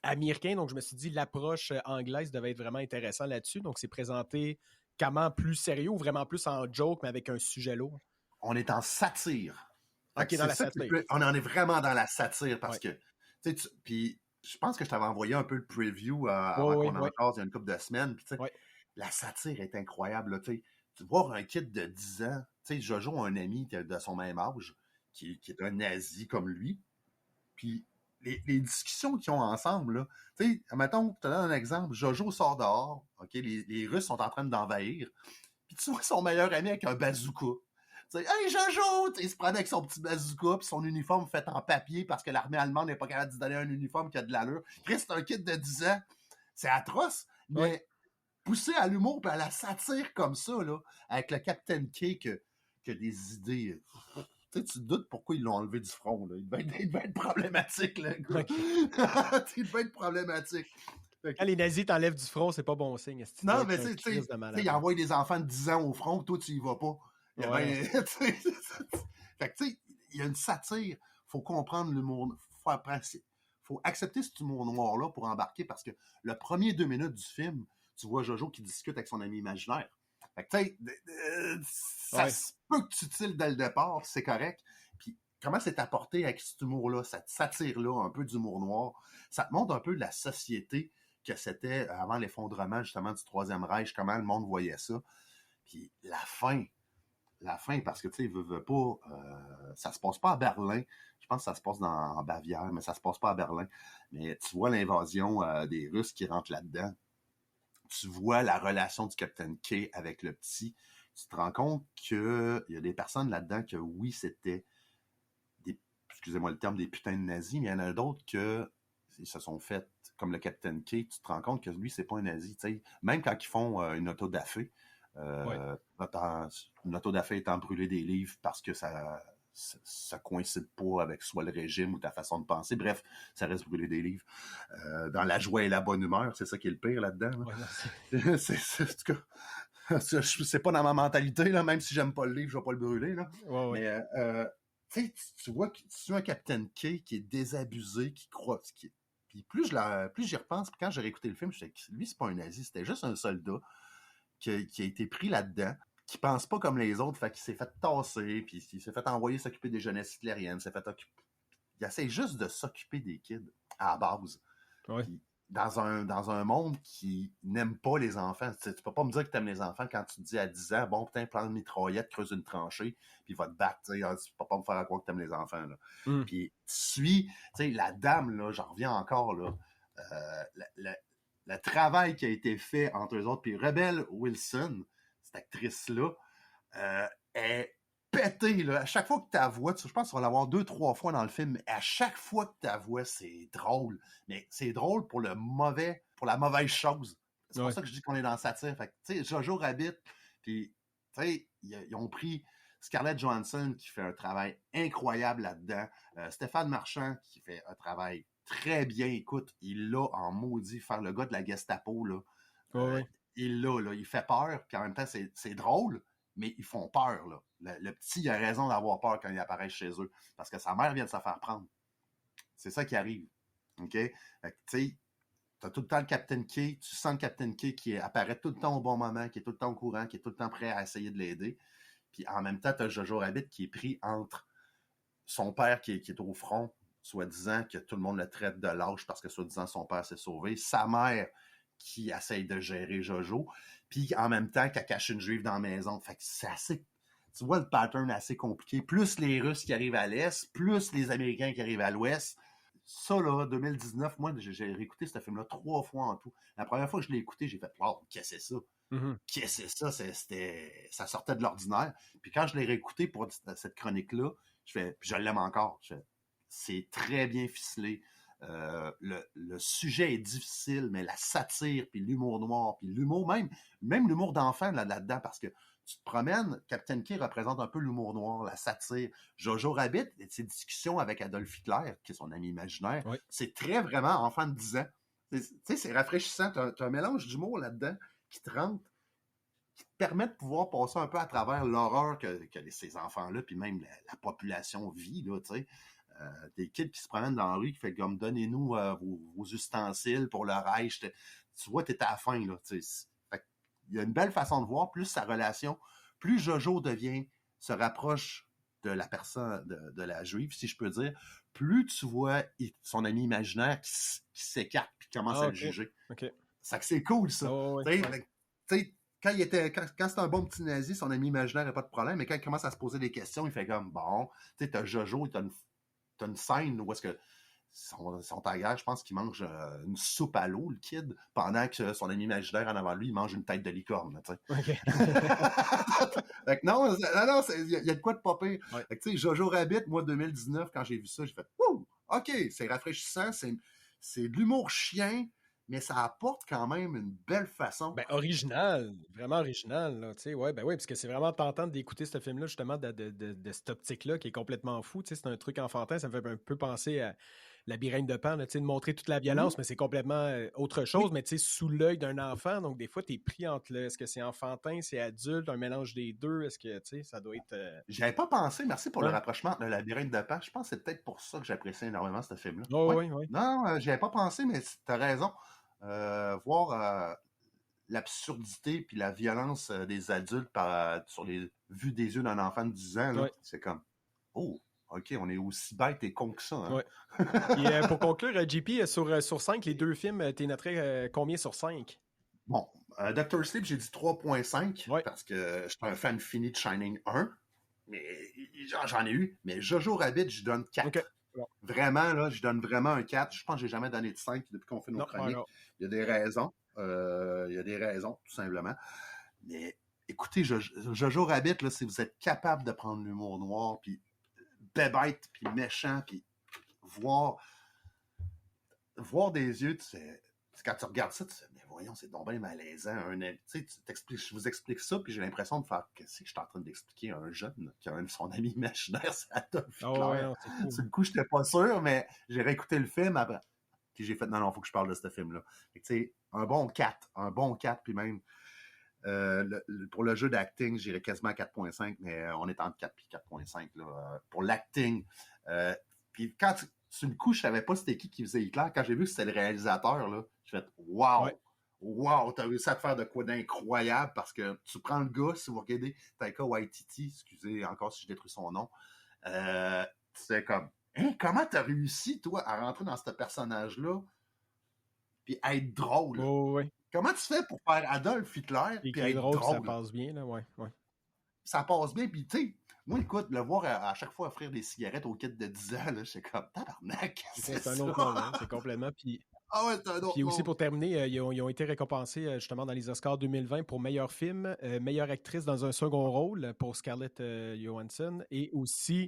Speaker 1: américain, donc je me suis dit l'approche anglaise devait être vraiment intéressant là-dessus. Donc c'est présenté comment plus sérieux ou vraiment plus en joke, mais avec un sujet lourd?
Speaker 2: On est en satire.
Speaker 1: OK, dans la satire.
Speaker 2: On en est vraiment dans la satire parce que, tu sais, puis je pense que je t'avais envoyé un peu le preview avant qu'on en cause il y a une couple de semaines. Puis, la satire est incroyable. Là, tu vois un kid de 10 ans, tu sais, Jojo a un ami de son même âge qui est un nazi comme lui. Puis les discussions qu'ils ont ensemble, là, tu sais, mettons, je te donne un exemple, Jojo sort dehors, OK, les Russes sont en train d'envahir, puis tu vois son meilleur ami avec un bazooka. Tu sais, hey Jojo! Il se prenait avec son petit bazooka puis son uniforme fait en papier parce que l'armée allemande n'est pas capable de donner un uniforme qui a de l'allure. Chris, c'est un kid de 10 ans. C'est atroce, mais poussé à l'humour et à la satire comme ça, là, avec le Captain K qui a des idées. Tu te doutes pourquoi ils l'ont enlevé du front. Là. Il devait être problématique, le gars.
Speaker 1: Okay.
Speaker 2: Il devait être problématique.
Speaker 1: Quand les nazis t'enlèvent du front, c'est pas bon signe.
Speaker 2: Non, mais tu sais, ils envoient des enfants de 10 ans au front, toi, tu y vas pas.
Speaker 1: Ouais.
Speaker 2: Fait que, tu sais, il y a une satire. Faut comprendre l'humour. Faut accepter cet humour noir-là pour embarquer parce que le premier 2 minutes du film, tu vois Jojo qui discute avec son ami imaginaire. Fait que, tu sais, ça se peut que tu tildes dès le départ, c'est correct. Puis, comment c'est apporté avec cet humour-là, cette satire-là, un peu d'humour noir, ça te montre un peu de la société que c'était avant l'effondrement, justement, du Troisième Reich, comment le monde voyait ça. Puis, la fin, parce que, tu sais, veut pas, ça se passe pas à Berlin. Je pense que ça se passe en Bavière, mais ça se passe pas à Berlin. Mais tu vois l'invasion des Russes qui rentrent là-dedans. Tu vois la relation du Captain K avec le petit. Tu te rends compte qu'il y a des personnes là-dedans que, oui, c'était excusez-moi le terme, des putains de nazis, mais il y en a d'autres que ils se sont fait, comme le Captain K, tu te rends compte que lui, c'est pas un nazi. T'sais. Même quand ils font une auto-da-fé, une auto-da-fé étant brûler des livres parce que ça coïncide pas avec soit le régime ou ta façon de penser. Bref, ça reste brûler des livres. Dans la joie et la bonne humeur, c'est ça qui est le pire là-dedans. Là. Ouais, c'est pas dans ma mentalité, là, même si j'aime pas le livre, je vais pas le brûler. Là.
Speaker 1: Ouais.
Speaker 2: Mais tu vois que tu es un Captain K qui est désabusé, qui croit. Puis plus j'y repense, puis quand j'ai réécouté le film, je me suis dit, lui, c'est pas un nazi, c'était juste un soldat qui a été pris là-dedans, qui pense pas comme les autres, fait qu'il s'est fait tasser, puis il s'est fait envoyer s'occuper des jeunesses hitlériennes, il essaie juste de s'occuper des kids, à la base.
Speaker 1: Ouais.
Speaker 2: Puis, dans un monde qui n'aime pas les enfants. Tu peux pas me dire que tu aimes les enfants quand tu te dis à 10 ans, bon, putain, prends une mitraillette, creuse une tranchée, puis va te battre. Tu peux pas me faire croire que tu aimes les enfants. Là. Puis tu suis, la dame, là, j'en reviens encore, là, le travail qui a été fait entre eux autres, puis Rebel Wilson, cette actrice-là, est pété, là. À chaque fois que ta voix, je pense qu'on va l'avoir 2-3 fois dans le film, mais à chaque fois que ta voix, c'est drôle. Mais c'est drôle pour la mauvaise chose. C'est pour ça que je dis qu'on est dans la satire. Fait que, tu sais, Jojo Rabbit, puis, tu sais, ils ont pris Scarlett Johansson qui fait un travail incroyable là-dedans. Stéphane Marchand qui fait un travail très bien. Écoute, il l'a en maudit faire le gars de la Gestapo, là. Il l'a, là. Il fait peur, puis en même temps, c'est drôle. Mais ils font peur, là. Le petit, il a raison d'avoir peur quand il apparaît chez eux. Parce que sa mère vient de se faire prendre. C'est ça qui arrive. OK? Fait que, tu sais, t'as tout le temps le Captain K. Tu sens le Captain K qui apparaît tout le temps au bon moment, qui est tout le temps au courant, qui est tout le temps prêt à essayer de l'aider. Puis en même temps, t'as Jojo Rabbit qui est pris entre son père qui est au front, soi-disant que tout le monde le traite de lâche parce que soi-disant son père s'est sauvé. Sa mère qui essaye de gérer Jojo, puis en même temps qu'elle cache une juive dans la maison. Fait que c'est assez... Tu vois le pattern assez compliqué. Plus les Russes qui arrivent à l'Est, plus les Américains qui arrivent à l'Ouest. Ça, là, 2019, moi, j'ai réécouté ce film-là 3 fois en tout. La première fois que je l'ai écouté, j'ai fait « Wow, qu'est-ce que c'est ça? Qu'est-ce que c'est ça? » Ça sortait de l'ordinaire. Puis quand je l'ai réécouté pour cette chronique-là, je l'aime encore. C'est très bien ficelé. Le sujet est difficile, mais la satire, puis l'humour noir, puis l'humour même l'humour d'enfant là-dedans, parce que tu te promènes, Captain K représente un peu l'humour noir, la satire. Jojo Rabbit, ses discussions avec Adolf Hitler, qui est son ami imaginaire, c'est très vraiment enfant de 10 ans. Tu sais, c'est rafraîchissant. T'as un mélange d'humour là-dedans qui te rentre, qui te permet de pouvoir passer un peu à travers l'horreur que ces enfants-là, puis même la population vit, là, tu sais. Des kids qui se promènent dans la rue qui fait comme donnez-nous vos ustensiles pour le Reich. Tu vois, t'es à la fin, là. Il y a une belle façon de voir, plus sa relation, plus Jojo se rapproche de la personne, de la juive, si je peux dire, plus tu vois son ami imaginaire qui s'écarte et qui commence à le juger. Ça que c'est cool, ça. Quand c'est un bon petit nazi, son ami imaginaire n'a pas de problème, mais quand il commence à se poser des questions, il fait comme, bon, tu sais, t'as Jojo, t'as une scène où est-ce que sont à guerre, je pense qu'il mange une soupe à l'eau, le kid, pendant que son ami imaginaire en avant lui, il mange une tête de licorne, tu sais. Fait que non, il y a de quoi de pas pire. Fait que, tu sais, Jojo Rabbit, moi, 2019, quand j'ai vu ça, j'ai fait, ouh, OK, c'est rafraîchissant, c'est de l'humour chien, mais ça apporte quand même une belle façon.
Speaker 1: Ben, original, vraiment original, là, tu sais, ouais, ben oui, parce que c'est vraiment tentant d'écouter ce film-là, justement, de cette optique-là, qui est complètement fou, tu sais, c'est un truc enfantin, ça me fait un peu penser à Labyrinthe de Pan, là, tu sais, de montrer toute la violence, mais c'est complètement autre chose, mais tu sais, sous l'œil d'un enfant, donc des fois, t'es pris entre est-ce que c'est enfantin, c'est adulte, un mélange des deux, est-ce que, tu sais, ça doit être...
Speaker 2: J'avais pas pensé, merci pour le rapprochement entre le Labyrinthe de Pan, je pense que c'est peut-être pour ça que j'apprécie énormément ce film-là.
Speaker 1: Oui.
Speaker 2: Non, j'avais pas pensé, mais t'as raison. Voir l'absurdité puis la violence des adultes sur les vues des yeux d'un enfant de 10 ans, là, c'est comme oh, OK, on est aussi bête et con que ça. Hein?
Speaker 1: Et pour conclure, JP, sur 5, les deux films, t'es noterais combien sur 5?
Speaker 2: Bon, Dr. Sleep, j'ai dit 3.5 parce que je suis un fan fini de Shining 1. Mais j'en ai eu. Mais Jojo Rabbit, je donne 4.
Speaker 1: Okay.
Speaker 2: Vraiment, là, je donne vraiment un 4. Je pense que j'ai jamais donné de 5 depuis qu'on fait nos chroniques. Il y a des raisons. Tout simplement. Mais écoutez, Jojo Rabbit, là, si vous êtes capable de prendre l'humour noir, puis bébête, puis méchant, puis voir des yeux, quand tu regardes ça, tu sais, mais voyons, c'est donc bien malaisant. Je vous explique ça, puis j'ai l'impression de faire qu'est-ce que je suis en train d'expliquer à un jeune qui a son ami imaginaire, c'est Adolf Hitler. Sur le coup, je n'étais pas sûr, mais j'ai réécouté le film après. Puis j'ai fait, non, il faut que je parle de ce film-là. Tu sais, un bon 4, puis même pour le jeu d'acting, j'irais quasiment à 4.5, mais on est entre 4 et 4.5 là, pour l'acting. Puis quand sur le coup, je savais pas c'était qui faisait Hitler. Quand j'ai vu que c'était le réalisateur, là, j'ai fait wow, t'as réussi à te faire de quoi d'incroyable parce que tu prends le gars, si vous regardez Taika Waititi, excusez encore si je détruis son nom, c'est comme comment t'as réussi, toi, à rentrer dans ce personnage-là puis à être drôle? Comment tu fais pour faire Adolf Hitler puis être drôle?
Speaker 1: Ça passe bien, là, ouais.
Speaker 2: Ça passe bien, puis tu sais, moi, écoute, le voir à chaque fois offrir des cigarettes au kid de 10 ans, là, j'étais comme, tabarnak,
Speaker 1: c'est un autre moment, c'est complètement, puis...
Speaker 2: Ah ouais, c'est un autre
Speaker 1: Puis aussi, pour terminer, ils ont été récompensés justement dans les Oscars 2020 pour meilleur film, meilleure actrice dans un second rôle pour Scarlett Johansson et aussi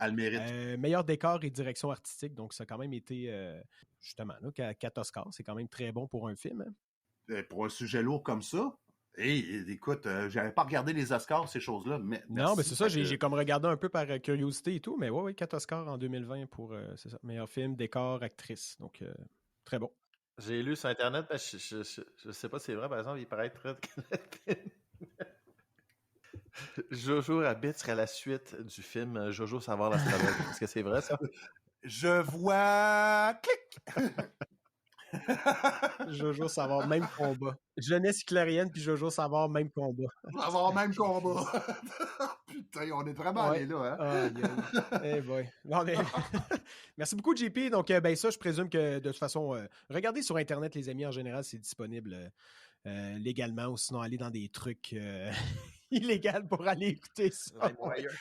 Speaker 1: meilleur décor et direction artistique. Donc, ça a quand même été, justement, là, 4 Oscars. C'est quand même très bon pour un film.
Speaker 2: Hein? Pour un sujet lourd comme ça, écoute, j'avais pas regardé les Oscars, ces choses-là. Mais
Speaker 1: non, mais c'est ça, j'ai comme regardé un peu par curiosité et tout, mais oui, 4 Oscars en 2020 pour, c'est ça, meilleur film, décor, actrice. Donc, très bon.
Speaker 3: J'ai lu sur Internet, mais je sais pas si c'est vrai, par exemple, il paraît très Jojo Rabbit serait la suite du film Jojo Savoir l'astrologue. Est-ce que c'est vrai, ça?
Speaker 2: Je vois... Clic!
Speaker 1: Jojo Savard, même combat. Jeunesse hitlérienne puis Jojo Savard, même combat.
Speaker 2: Savard, même combat. Putain, on est vraiment allé là, hein?
Speaker 1: Hey boy. Non, mais... Merci beaucoup, JP. Donc, ben ça, je présume que de toute façon, regardez sur Internet, les amis, en général, c'est disponible légalement, ou sinon, allez dans des trucs illégaux pour aller écouter ça.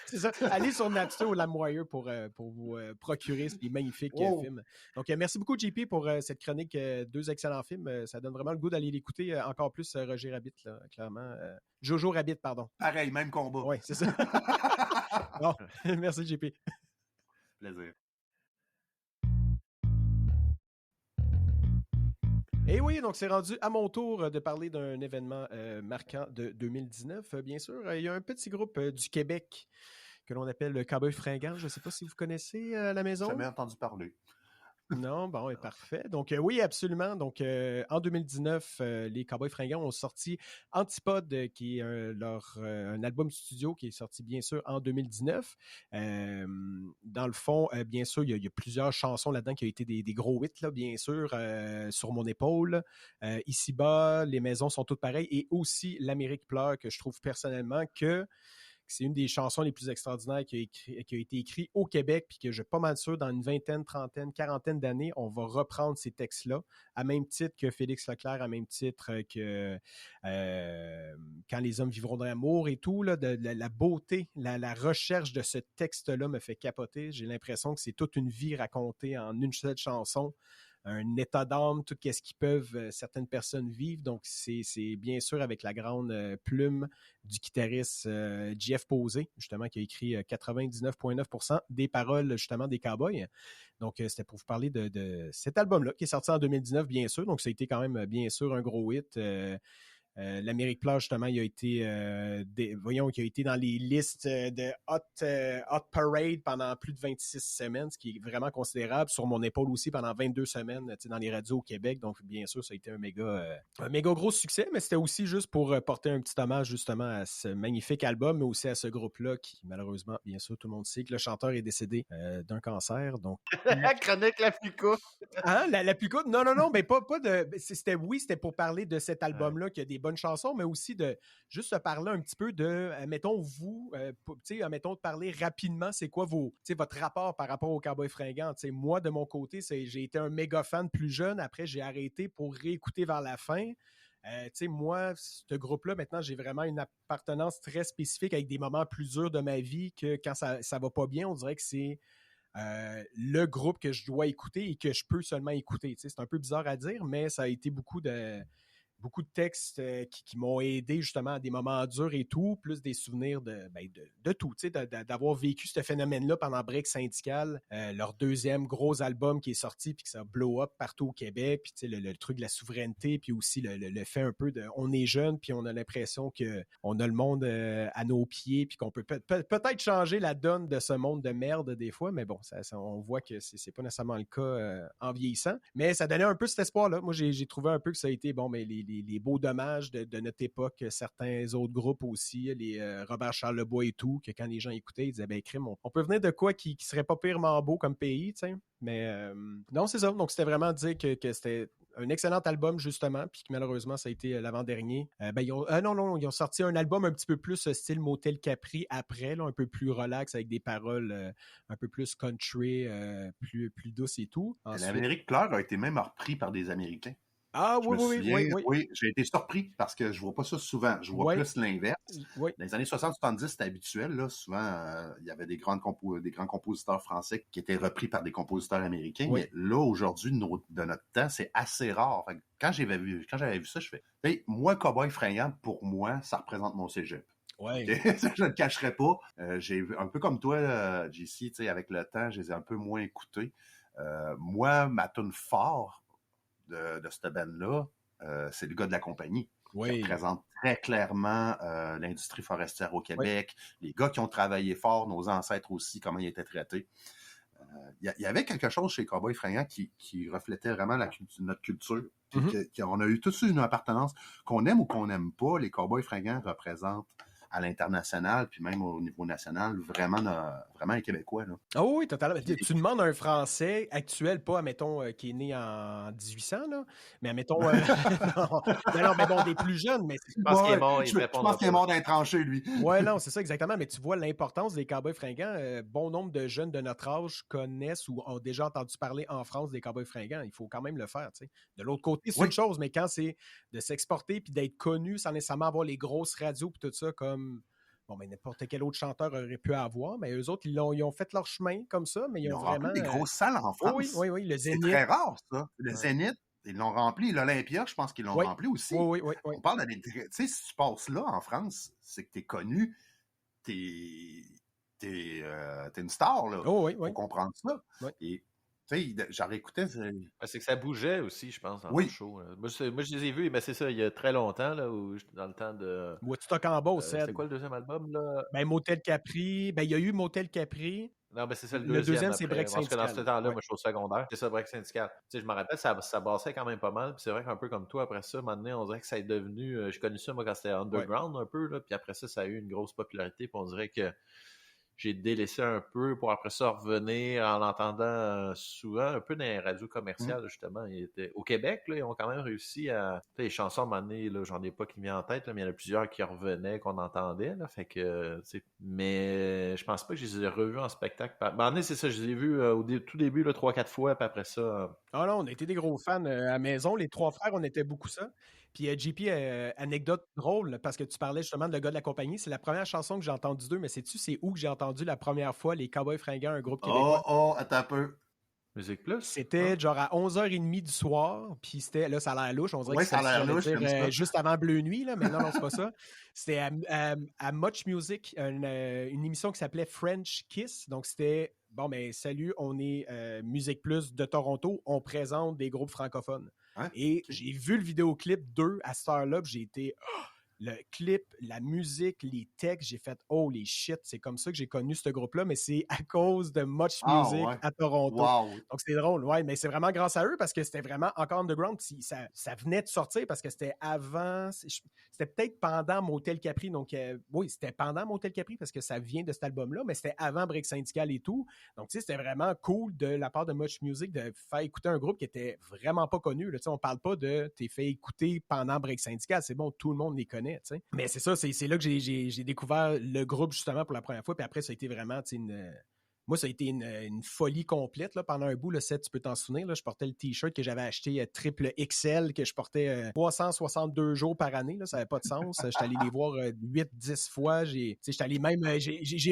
Speaker 1: C'est ça. Allez sur Napster ou LimeWire pour vous procurer ces magnifiques films. Donc, merci beaucoup, JP, pour cette chronique. 2 excellents films. Ça donne vraiment le goût d'aller l'écouter encore plus, Roger Rabbit, là, clairement. Jojo Rabbit, pardon.
Speaker 2: Pareil, même combat.
Speaker 1: Oui, c'est ça. Bon, merci, JP.
Speaker 2: Plaisir.
Speaker 1: Et oui, donc c'est rendu à mon tour de parler d'un événement marquant de 2019. Bien sûr, il y a un petit groupe du Québec que l'on appelle le Cowboy Fringant. Je ne sais pas si vous connaissez à la maison.
Speaker 2: J'ai jamais entendu parler.
Speaker 1: Non, bon, parfait. Donc, oui, absolument. Donc, en 2019, les Cowboys Fringants ont sorti Antipode, qui est un album studio qui est sorti, bien sûr, en 2019. Dans le fond, bien sûr, il y a plusieurs chansons là-dedans qui ont été des gros hits, là, bien sûr. Sur mon épaule, Ici-bas, Les maisons sont toutes pareilles, et aussi L'Amérique pleure, que je trouve personnellement que c'est une des chansons les plus extraordinaires qui a été écrite au Québec, puis que je suis pas mal sûr, dans une vingtaine, trentaine, quarantaine d'années, on va reprendre ces textes-là, à même titre que Félix Leclerc, à même titre que Quand les hommes vivront dans l'amour et tout, là, la beauté, la recherche de ce texte-là me fait capoter. J'ai l'impression que c'est toute une vie racontée en une seule chanson. un état d'âme, tout ce qu'ils peuvent certaines personnes vivre. Donc, c'est bien sûr avec la grande plume du guitariste Jeff Posey, justement, qui a écrit 99,9% des paroles, justement, des Cowboys. Donc, c'était pour vous parler de cet album-là, qui est sorti en 2019, bien sûr. Donc, ça a été quand même, bien sûr, un gros hit. L'Amérique Plage, justement, il a été dans les listes de Hot Parade pendant plus de 26 semaines, ce qui est vraiment considérable. Sur mon épaule aussi pendant 22 semaines dans les radios au Québec. Donc, bien sûr, ça a été un méga gros succès, mais c'était aussi juste pour porter un petit hommage justement à ce magnifique album, mais aussi à ce groupe-là qui, malheureusement, bien sûr, tout le monde sait que le chanteur est décédé d'un cancer. Donc,
Speaker 3: Chronique la plus courte.
Speaker 1: Hein, la plus courte? Non, mais pas de. C'était pour parler de cet album-là qui a des bonnes chansons, mais aussi de juste se parler un petit peu de, mettons, vous, mettons, de parler rapidement, c'est quoi votre rapport par rapport au Cowboy Fringant. Moi, de mon côté, j'ai été un méga fan plus jeune. Après, j'ai arrêté pour réécouter vers la fin. Moi, ce groupe-là, maintenant, j'ai vraiment une appartenance très spécifique avec des moments plus durs de ma vie que quand ça va pas bien, on dirait que c'est le groupe que je dois écouter et que je peux seulement écouter. C'est un peu bizarre à dire, mais ça a été beaucoup de textes qui m'ont aidé justement à des moments durs et tout, plus des souvenirs de tout, d'avoir vécu ce phénomène-là pendant Break Syndical, leur deuxième gros album qui est sorti puis que ça blow up partout au Québec, puis le truc de la souveraineté, puis aussi le fait un peu de on est jeune puis on a l'impression qu'on a le monde à nos pieds puis qu'on peut peut-être changer la donne de ce monde de merde des fois, mais bon, on voit que c'est pas nécessairement le cas en vieillissant, mais ça donnait un peu cet espoir-là. Moi, j'ai trouvé un peu que ça a été, bon, mais les beaux dommages de notre époque, certains autres groupes aussi, les Robert Charlebois et tout, que quand les gens écoutaient, ils disaient, ben crime, on peut venir de quoi qui serait pas pirement beau comme pays, tu sais. Mais non, c'est ça. Donc, c'était vraiment dire que c'était un excellent album, justement, puis que malheureusement, ça a été l'avant-dernier. Ils ont sorti un album un petit peu plus style Motel Capri après, là, un peu plus relax, avec des paroles un peu plus country, plus douces et tout.
Speaker 4: Ensuite, l'Amérique pleure a été même repris par des Américains.
Speaker 1: Ah oui.
Speaker 4: Oui, j'ai été surpris parce que je vois pas ça souvent. Je vois plus l'inverse. Oui. Dans les années 60-70, c'était habituel. Là. Souvent, il y avait des grands compositeurs français qui étaient repris par des compositeurs américains. Oui. Mais là, aujourd'hui, de notre temps, c'est assez rare. Fait que quand j'avais vu ça, je fais hey, moi, Cowboy Fringant, pour moi, ça représente mon cégep.
Speaker 1: Ouais.
Speaker 4: Okay? Je ne le cacherai pas. J'ai un peu comme toi, JC, avec le temps, je les ai un peu moins écoutés. Moi, ma tune fort de cette band-là, c'est le gars de la compagnie. Oui. Qui représente très clairement l'industrie forestière au Québec, les gars qui ont travaillé fort, nos ancêtres aussi, comment ils étaient traités. Il y avait quelque chose chez Cowboy Fringant qui reflétait vraiment notre culture. Mm-hmm. On a eu tous une appartenance, qu'on aime ou qu'on n'aime pas, les Cowboys Fringants représentent à l'international, puis même au niveau national, vraiment les Québécois. Là.
Speaker 1: Oh oui, totalement. Tu demandes à un Français actuel, pas, admettons, qui est né en 1800, là, mais admettons... non, mais bon, des plus jeunes, mais...
Speaker 4: Je pense qu'il est mort d'un tranché, lui.
Speaker 1: Ouais, non, c'est ça, exactement, mais tu vois l'importance des Cowboys Fringants. Bon nombre de jeunes de notre âge connaissent ou ont déjà entendu parler en France des Cowboys Fringants. Il faut quand même le faire, tu sais. De l'autre côté, c'est une chose, mais quand c'est de s'exporter puis d'être connu sans nécessairement avoir les grosses radios puis tout ça, comme bon, mais n'importe quel autre chanteur aurait pu avoir, mais eux autres, ils ont fait leur chemin comme ça, mais ils ont vraiment...
Speaker 4: rempli des grosses salles en France.
Speaker 1: Oui, le Zénith.
Speaker 4: C'est très rare, ça. Le Zénith, ils l'ont rempli. L'Olympia, je pense qu'ils l'ont rempli aussi.
Speaker 1: Oui.
Speaker 4: On parle de... Tu sais, si tu passes là, en France, c'est que t'es connu, t'es une star, là. Faut comprendre ça.
Speaker 1: Oui.
Speaker 4: Et... Tu sais, j'en réécoutais.
Speaker 3: C'est que ça bougeait aussi, je pense, dans le show. Moi, je les ai vus, mais c'est ça, il y a très longtemps, là, dans le temps de...
Speaker 1: Woodstock en bas,
Speaker 3: c'était quoi le deuxième album, là?
Speaker 1: Ben, Motel Capri. Ben, il y a eu Motel Capri.
Speaker 3: Non, ben c'est ça,
Speaker 1: le deuxième c'est Break Syndical.
Speaker 3: Parce que dans ce temps-là, moi, je suis au secondaire. C'est ça, Break Syndical. Tu sais, je me rappelle, ça bassait quand même pas mal. Puis c'est vrai qu'un peu comme toi, après ça, maintenant, on dirait que ça est devenu... je connais ça, moi, quand c'était underground, un peu, là. Puis après ça, ça a eu une grosse popularité. Puis on dirait que j'ai délaissé un peu pour après ça revenir en l'entendant souvent, un peu dans les radios commerciales, justement. Au Québec, là, ils ont quand même réussi à... Les chansons, à un moment donné, là, j'en ai pas qui me viennent en tête, là, mais il y en a plusieurs qui revenaient, qu'on entendait. Là, fait que, mais je pense pas que je les ai revus en spectacle. C'est ça, je les ai vus au tout début, 3-4 fois, puis après ça...
Speaker 1: Ah non, on a été des gros fans à la maison. Les trois frères, on était beaucoup ça. Puis JP, anecdote drôle, parce que tu parlais justement de le gars de la compagnie. C'est la première chanson que j'ai entendue d'eux, mais sais-tu, c'est où que j'ai entendu la première fois les Cowboys Fringants, un groupe québécois?
Speaker 4: Attends un peu.
Speaker 3: Musique Plus?
Speaker 1: C'était genre à 11h30 du soir, puis c'était, là, ça a l'air louche, on dirait
Speaker 2: Ouais,
Speaker 1: que
Speaker 2: ça a l'air louche,
Speaker 1: dire,
Speaker 2: comme ça.
Speaker 1: juste avant Bleu Nuit, là, mais non, c'est pas ça. C'était à Much Music, une émission qui s'appelait French Kiss, donc c'était, bon, ben salut, on est Musique Plus de Toronto, on présente des groupes francophones.
Speaker 2: Hein?
Speaker 1: Et
Speaker 2: Ok.
Speaker 1: j'ai vu le vidéoclip 2 à cette heure-là, puis j'ai été... Le clip, la musique, les textes, j'ai fait « Holy shit », c'est comme ça que j'ai connu ce groupe-là, mais c'est à cause de Much Music
Speaker 2: ouais.
Speaker 1: à Toronto.
Speaker 2: Wow.
Speaker 1: Donc, c'était drôle, ouais, mais c'est vraiment grâce à eux parce que c'était vraiment encore underground. Ça venait de sortir parce que c'était avant, c'était peut-être pendant Motel Capri. Donc, oui, c'était pendant Motel Capri parce que ça vient de cet album-là, mais c'était avant Break Syndical et tout. Donc, tu sais, c'était vraiment cool de la part de Much Music de faire écouter un groupe qui était vraiment pas connu. Là. On parle pas de t'es fait écouter pendant Break Syndical. C'est bon, tout le monde les connaît. T'sais. Mais c'est ça, c'est là que j'ai découvert le groupe justement pour la première fois. Puis après, ça a été vraiment moi, ça a été une folie complète là, pendant un bout. Là, tu peux t'en souvenir. Là, je portais le T-shirt que j'avais acheté triple XL, que je portais 362 jours par année. Là, ça n'avait pas de sens. J'étais allé les voir 8-10 fois. J'ai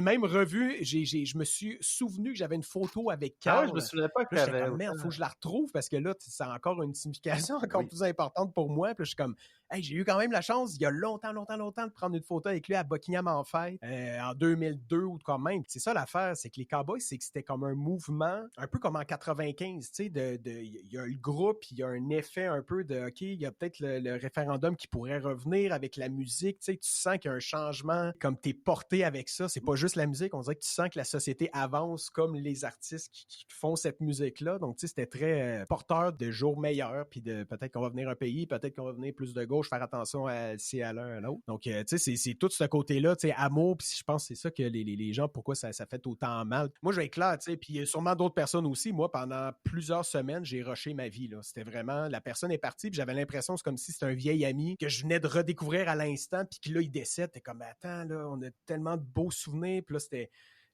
Speaker 1: même revu. Je me suis souvenu que j'avais une photo avec Carl.
Speaker 3: Ah ouais, je me souvenais pas que
Speaker 1: j'étais comme, merde, faut que je la retrouve parce que là, ça a encore une signification encore plus importante pour moi. Puis là, je suis comme, hey, j'ai eu quand même la chance, il y a longtemps, de prendre une photo avec lui à Buckingham en fête, en 2002 ou quand même. C'est ça l'affaire, c'est que les Cowboys, c'est que c'était comme un mouvement, un peu comme en 95, tu sais, il y a le groupe, il y a un effet un peu de, OK, il y a peut-être le référendum qui pourrait revenir avec la musique, tu sais, tu sens qu'il y a un changement, comme t'es porté avec ça, c'est pas juste la musique, on dirait que tu sens que la société avance comme les artistes qui font cette musique-là, donc tu sais, c'était très porteur de jours meilleurs, puis de peut-être qu'on va venir un pays, peut-être qu'on va venir plus de gauche, faire attention à l'un à l'autre. Donc, tu sais, c'est tout ce côté-là, tu sais, amour, puis je pense que c'est ça que les gens, pourquoi ça fait autant mal. Moi, je vais être clair, tu sais, puis il y a sûrement d'autres personnes aussi. Moi, pendant plusieurs semaines, j'ai rushé ma vie, là. C'était vraiment, la personne est partie, puis j'avais l'impression, c'est comme si c'était un vieil ami que je venais de redécouvrir à l'instant, puis que là, il décède. T'es comme, attends, là, on a tellement de beaux souvenirs, puis là, c'était...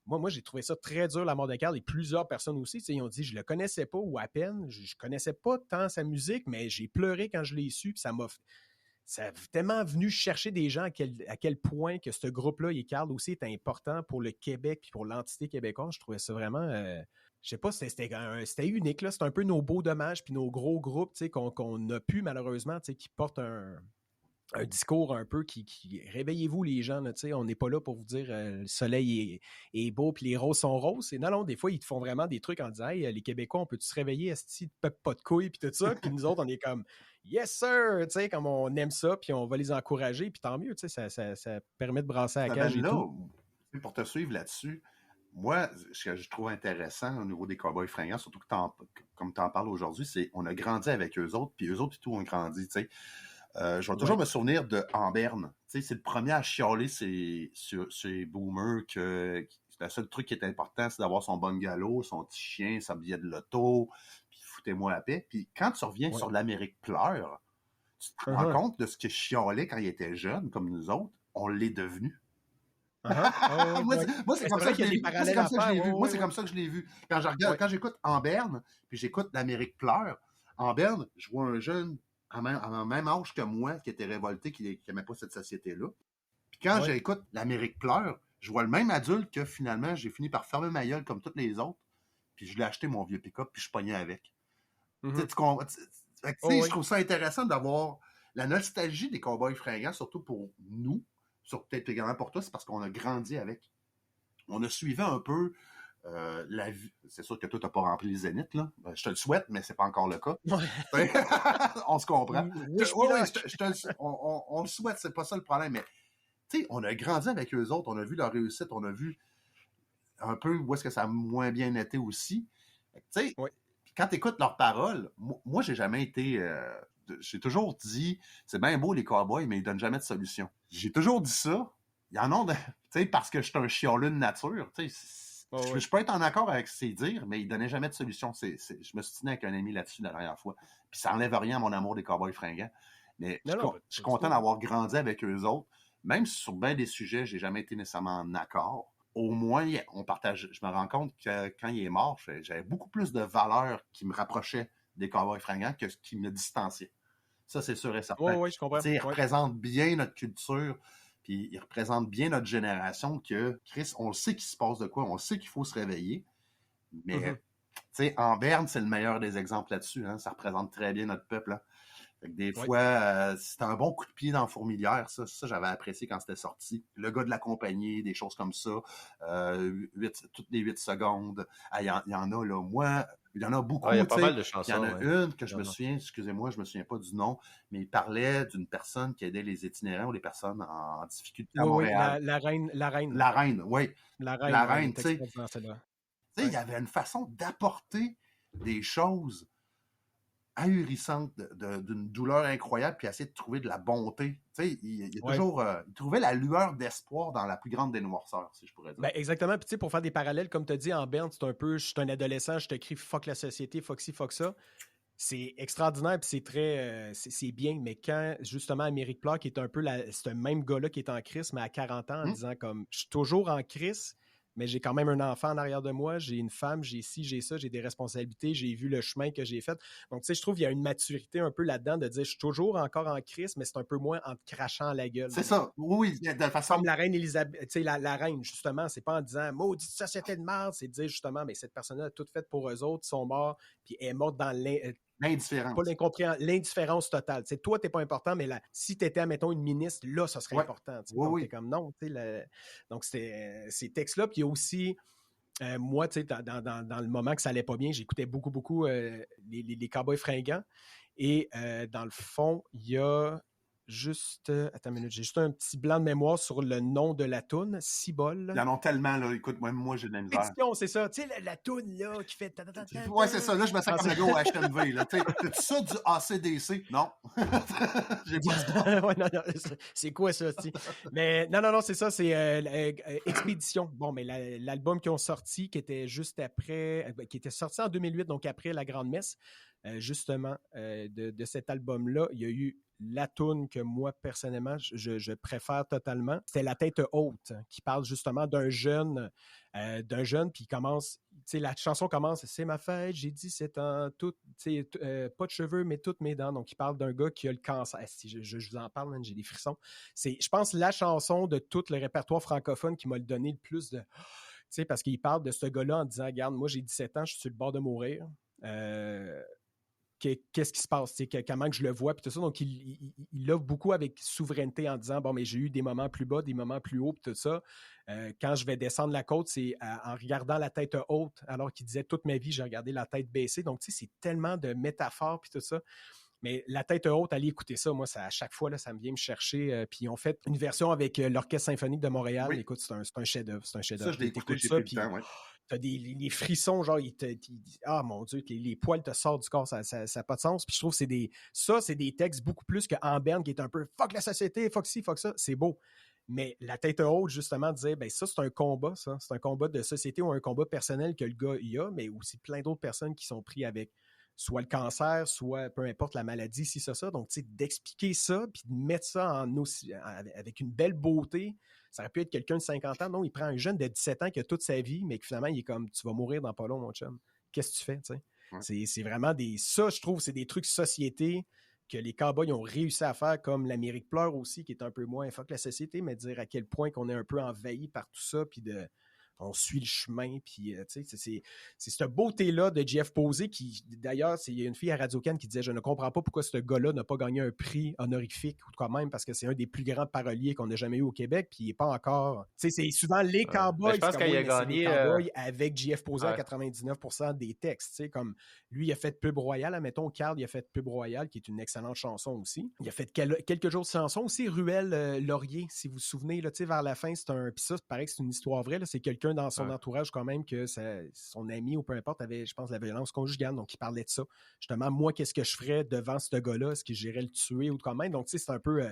Speaker 1: Moi, j'ai trouvé ça très dur, la mort de Carl, et plusieurs personnes aussi, ils ont dit, je le connaissais pas, ou à peine, je connaissais pas tant sa musique, mais j'ai pleuré quand je l'ai su, puis ça a tellement venu chercher des gens à quel point que ce groupe-là, et Carl aussi, est important pour le Québec puis pour l'entité québécoise. Je trouvais ça vraiment... je sais pas, c'était unique. Là. C'est un peu nos beaux dommages puis nos gros groupes qu'on a pu, malheureusement, qui portent un discours un peu qui réveillez-vous les gens, là, on n'est pas là pour vous dire le soleil est beau puis les roses sont roses. Et non, des fois, ils te font vraiment des trucs en disant hey, les Québécois, on peut-tu se réveiller, est-ce qu'ils peuplent pas de couilles puis tout ça, puis nous autres, on est comme yes sir, comme on aime ça, puis on va les encourager, puis tant mieux, ça permet de brasser la cage et tout.
Speaker 2: Pour te suivre là-dessus, moi, ce que je trouve intéressant au niveau des Cowboys fringants, surtout que comme tu en parles aujourd'hui, c'est on a grandi avec eux autres, puis eux autres et tout ont grandi, tu sais. Je vais toujours me souvenir de Amberne. C'est le premier à chialer ces boomers que le seul truc qui est important, c'est d'avoir son bungalow, son petit chien, sa billet de loto, puis foutez-moi la paix. Puis quand tu reviens sur l'Amérique pleure, tu te rends compte de ce que chialait quand il était jeune, comme nous autres, on l'est devenu. Moi, c'est comme ça que je l'ai vu. Moi, c'est comme ça que je l'ai vu. Quand je regarde, quand j'écoute Amberne, puis j'écoute l'Amérique pleure, Amberne, je vois un jeune à même âge que moi, qui était révolté, qui n'aimait pas cette société-là. Puis quand j'écoute l'Amérique pleure, je vois le même adulte que finalement, j'ai fini par fermer ma gueule comme toutes les autres, puis je l'ai acheté mon vieux pick-up, puis je pognais avec. Je trouve ça intéressant d'avoir la nostalgie des Cowboys fringants, surtout pour nous, peut-être également pour toi, c'est parce qu'on a grandi avec. On a suivi un peu la vie. C'est sûr que toi, tu n'as pas rempli les zéniths, là. Je te le souhaite, mais c'est pas encore le cas. On se comprend. On le souhaite, c'est pas ça le problème, mais tu sais, on a grandi avec eux autres, on a vu leur réussite, on a vu un peu où est-ce que ça a moins bien été aussi. Tu sais, quand tu écoutes leurs paroles, moi, j'ai jamais été... j'ai toujours dit, c'est bien beau les cowboys, mais ils donnent jamais de solution. J'ai toujours dit ça. Il y en a, tu sais, parce que je suis un chialeux de nature, tu sais. Je peux être en accord avec ses dires, mais il donnait jamais de solution. Je me suis tenu avec un ami là-dessus la dernière fois. Puis ça enlève rien à mon amour des cowboys fringants. Mais je suis content d'avoir grandi avec eux autres. Même si sur bien des sujets, j'ai jamais été nécessairement en accord. Au moins, on partage. Je me rends compte que quand il est mort, j'avais beaucoup plus de valeurs qui me rapprochaient des cowboys fringants que ce qui me distanciait. Ça, c'est sûr et certain.
Speaker 1: Oui, je comprends.
Speaker 2: Ils représentent bien notre culture. Puis ils représentent bien notre génération que, Chris, on le sait qu'il se passe de quoi, on sait qu'il faut se réveiller, mais
Speaker 4: sais, en Berne, c'est le meilleur des exemples là-dessus. Hein? Ça représente très bien notre peuple. Hein? Fait que des fois, c'était un bon coup de pied dans la fourmilière. Ça j'avais apprécié quand c'était sorti. Le gars de la compagnie, des choses comme ça. Toutes les 8 secondes. Il y en a, là. Moi, il y en a beaucoup.
Speaker 3: Il y a pas mal de chansons.
Speaker 4: Il y en a une que je me souviens, excusez-moi, je me souviens pas du nom, mais il parlait d'une personne qui aidait les itinérants ou les personnes en difficulté à Montréal.
Speaker 1: La reine.
Speaker 4: La reine, oui.
Speaker 1: La
Speaker 4: reine, tu sais.
Speaker 1: Ouais.
Speaker 4: Il y avait une façon d'apporter des choses ahurissantes, d'une douleur incroyable, puis essayer de trouver de la bonté. Tu sais, il toujours... il trouvait la lueur d'espoir dans la plus grande des noirceurs, si je pourrais dire.
Speaker 1: Ben exactement. Puis tu sais, pour faire des parallèles, comme tu as dit, en Berne, c'est un peu, je suis un adolescent, je te crie « fuck la société, fuck ci, fuck ça ». C'est extraordinaire, puis c'est très... c'est bien, mais quand, justement, Amérique Pleure, qui est un peu c'est un même gars-là qui est en crise, mais à 40 ans, en disant comme « je suis toujours en crise », mais j'ai quand même un enfant en arrière de moi, j'ai une femme, j'ai ci, j'ai ça, j'ai des responsabilités, j'ai vu le chemin que j'ai fait. Donc, tu sais, je trouve qu'il y a une maturité un peu là-dedans de dire, je suis toujours encore en crise, mais c'est un peu moins en te crachant à la gueule.
Speaker 4: C'est ça, oui, de façon...
Speaker 1: Comme la reine Élisabeth, tu sais, la reine, justement, c'est pas en disant, maudite société de merde, c'est de dire, justement, mais cette personne-là a tout fait pour eux autres, ils sont morts, puis elle est morte dans
Speaker 4: l'indifférence.
Speaker 1: Pas l'indifférence totale. T'sais, toi, t'es pas important, mais si t'étais, mettons, une ministre, là, ça serait important. Donc, t'es comme non. Donc, c'était ces textes-là. Puis il y a aussi, moi, dans le moment que ça allait pas bien, j'écoutais beaucoup les Cowboys fringants. Et dans le fond, il y a juste... attends une minute, j'ai juste un petit blanc de mémoire sur le nom de la toune, Cibole.
Speaker 4: Ils en ont tellement, là. Écoute, moi j'ai de la misère.
Speaker 1: Expédition, c'est ça. Tu sais, la toune, là, qui fait...
Speaker 4: Ouais, c'est ça. Là, je me sens comme le gars au HMV, là. T'as-tu ça du ACDC? Non. J'ai pas ça.
Speaker 1: Ouais, non, c'est quoi ça? Mais non, c'est ça. C'est Expédition. Bon, mais l'album qu'ils ont sorti, qui était juste après... qui était sorti en 2008, donc après La Grande Messe, justement, de cet album-là, il y a eu la toune que moi, personnellement, je préfère totalement. C'était La Tête Haute, qui parle justement d'un jeune, puis il commence, tu sais, la chanson commence, c'est ma fête, j'ai 17 ans, pas de cheveux, mais toutes mes dents. Donc, il parle d'un gars qui a le cancer. Je vous en parle, man, j'ai des frissons. C'est, je pense, la chanson de tout le répertoire francophone qui m'a donné le plus de... Tu sais, parce qu'il parle de ce gars-là en disant, regarde, moi, j'ai 17 ans, je suis sur le bord de mourir. Qu'est-ce qui se passe, comment que je le vois, puis tout ça. Donc, il offre beaucoup avec souveraineté en disant, bon, mais j'ai eu des moments plus bas, des moments plus hauts, puis tout ça. Quand je vais descendre la côte, c'est en regardant la tête haute, alors qu'il disait, toute ma vie, j'ai regardé la tête baissée. Donc, tu sais, c'est tellement de métaphores, puis tout ça. Mais La Tête Haute, allez écouter ça. Moi, à chaque fois, là, ça me vient me chercher. Puis ils ont fait une version avec l'Orchestre symphonique de Montréal. Oui. Écoute, c'est un chef-d'œuvre. C'est un chef-d'œuvre.
Speaker 2: Ça, je l'ai écouté, j'ai pris le temps, ouais.
Speaker 1: T'as les frissons, genre, ah mon Dieu, les poils te sortent du corps, ça n'a pas de sens. Puis je trouve que c'est des textes beaucoup plus qu'en Berne, qui est un peu fuck la société, fuck ci, fuck ça. C'est beau. Mais La Tête Haute, justement, disait, ben ça, c'est un combat, ça. C'est un combat de société ou un combat personnel que le gars y a, mais aussi plein d'autres personnes qui sont pris avec soit le cancer, soit peu importe la maladie, si ça. Donc, tu sais, d'expliquer ça, puis de mettre ça avec une belle beauté, ça aurait pu être quelqu'un de 50 ans. Non, il prend un jeune de 17 ans qui a toute sa vie, mais que finalement, il est comme, tu vas mourir dans pas long, mon chum. Qu'est-ce que tu fais, tu sais? Ouais. C'est vraiment ça, je trouve, c'est des trucs société que les Cowboys ont réussi à faire, comme l'Amérique pleure aussi, qui est un peu moins fuck la société, mais dire à quel point qu'on est un peu envahi par tout ça, puis on suit le chemin, puis tu sais, c'est cette beauté-là de Jeff Posey qui, d'ailleurs, il y a une fille à Radio-Can qui disait « Je ne comprends pas pourquoi ce gars-là n'a pas gagné un prix honorifique ou quand même, parce que c'est un des plus grands paroliers qu'on n'a jamais eu au Québec, puis il n'est pas encore... » Tu sais, c'est souvent les Cowboys,
Speaker 3: je pense qu'il a gagné
Speaker 1: avec Jeff Posey à 99% des textes, tu sais, comme lui, il a fait Pub Royal, admettons, Carl, il a fait Pub Royal, qui est une excellente chanson aussi. Il a fait quelques jours de chansons aussi, Ruelle Laurier, si vous vous souvenez, là, tu sais, vers la fin, c'est un... Puis ça, pareil que c'est une histoire vraie, là, c'est quelqu'un dans son entourage quand même que son ami ou peu importe avait, je pense, la violence conjugale, donc il parlait de ça. Justement, moi, qu'est-ce que je ferais devant ce gars-là? Est-ce que j'irais le tuer ou quand même? Donc, tu sais, c'est un peu...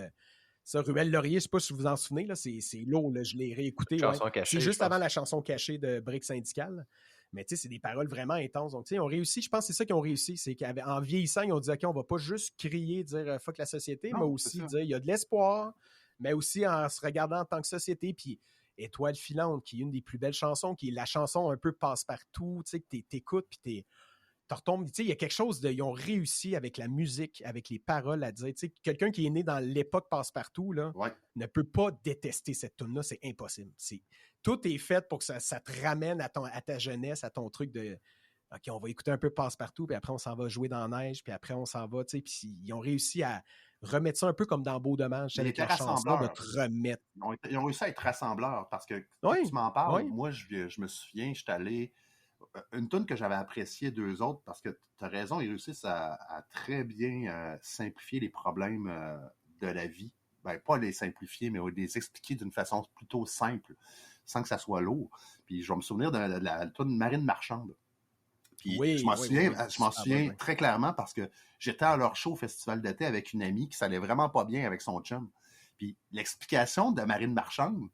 Speaker 1: ça, Ruelle Laurier, je sais pas si vous vous en souvenez, là, c'est lourd, là, je l'ai réécouté. C'est juste avant la chanson cachée de Brick Syndical. Mais tu sais, c'est des paroles vraiment intenses. Donc, tu sais, ils ont réussi, je pense que c'est ça qu'ils ont réussi, c'est qu'en vieillissant, ils ont dit, OK, on va pas juste crier, dire fuck la société, mais aussi dire, il y a de l'espoir, mais aussi en se regardant en tant que société, puis Étoile filante, qui est une des plus belles chansons, qui est la chanson un peu passe-partout, tu sais, que t'écoutes, puis t'en retombes, tu sais, il y a quelque chose ils ont réussi avec la musique, avec les paroles à dire, tu sais, quelqu'un qui est né dans l'époque passe-partout, là, ne peut pas détester cette tune-là, c'est impossible. Tout est fait pour que ça te ramène à ta jeunesse, à ton truc de OK, on va écouter un peu Passe-Partout, puis après, on s'en va jouer dans la neige, puis après, on s'en va, tu sais, puis ils ont réussi à remettre ça un peu comme dans Beau Dommage, avec leur chanson, de te remettre.
Speaker 4: Ils ont réussi à être rassembleurs, parce que
Speaker 1: Oui,
Speaker 4: tu m'en parles,
Speaker 1: oui.
Speaker 4: moi, je me souviens, j'étais allé... Une tune que j'avais appréciée d'eux autres, parce que tu as raison, ils réussissent à très bien simplifier les problèmes de la vie. Ben, pas les simplifier, mais les expliquer d'une façon plutôt simple, sans que ça soit lourd. Puis je vais me souvenir de la tune Marine Marchande. Puis
Speaker 1: Oui,
Speaker 4: je m'en
Speaker 1: oui,
Speaker 4: souviens très clairement parce que j'étais à leur show au Festival d'été avec une amie qui s'allait vraiment pas bien avec son chum. Puis l'explication de Marine Marchande,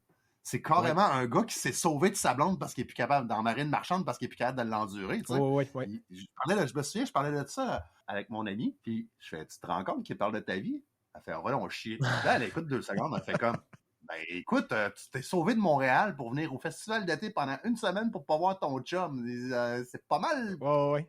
Speaker 4: c'est carrément un gars qui s'est sauvé de sa blonde parce qu'il est plus capable, dans Marine Marchande, parce qu'il est plus capable de l'endurer. Tu sais.
Speaker 1: Oui.
Speaker 4: Je me souviens, je parlais de ça avec mon ami, puis je fais, tu te rends compte qu'il parle de ta vie? Elle fait, voilà, on chie. Là, elle écoute 2 secondes, elle fait comme, ben écoute, tu t'es sauvé de Montréal pour venir au festival d'été pendant 1 semaine pour pas voir ton chum. C'est pas mal.
Speaker 1: Oui.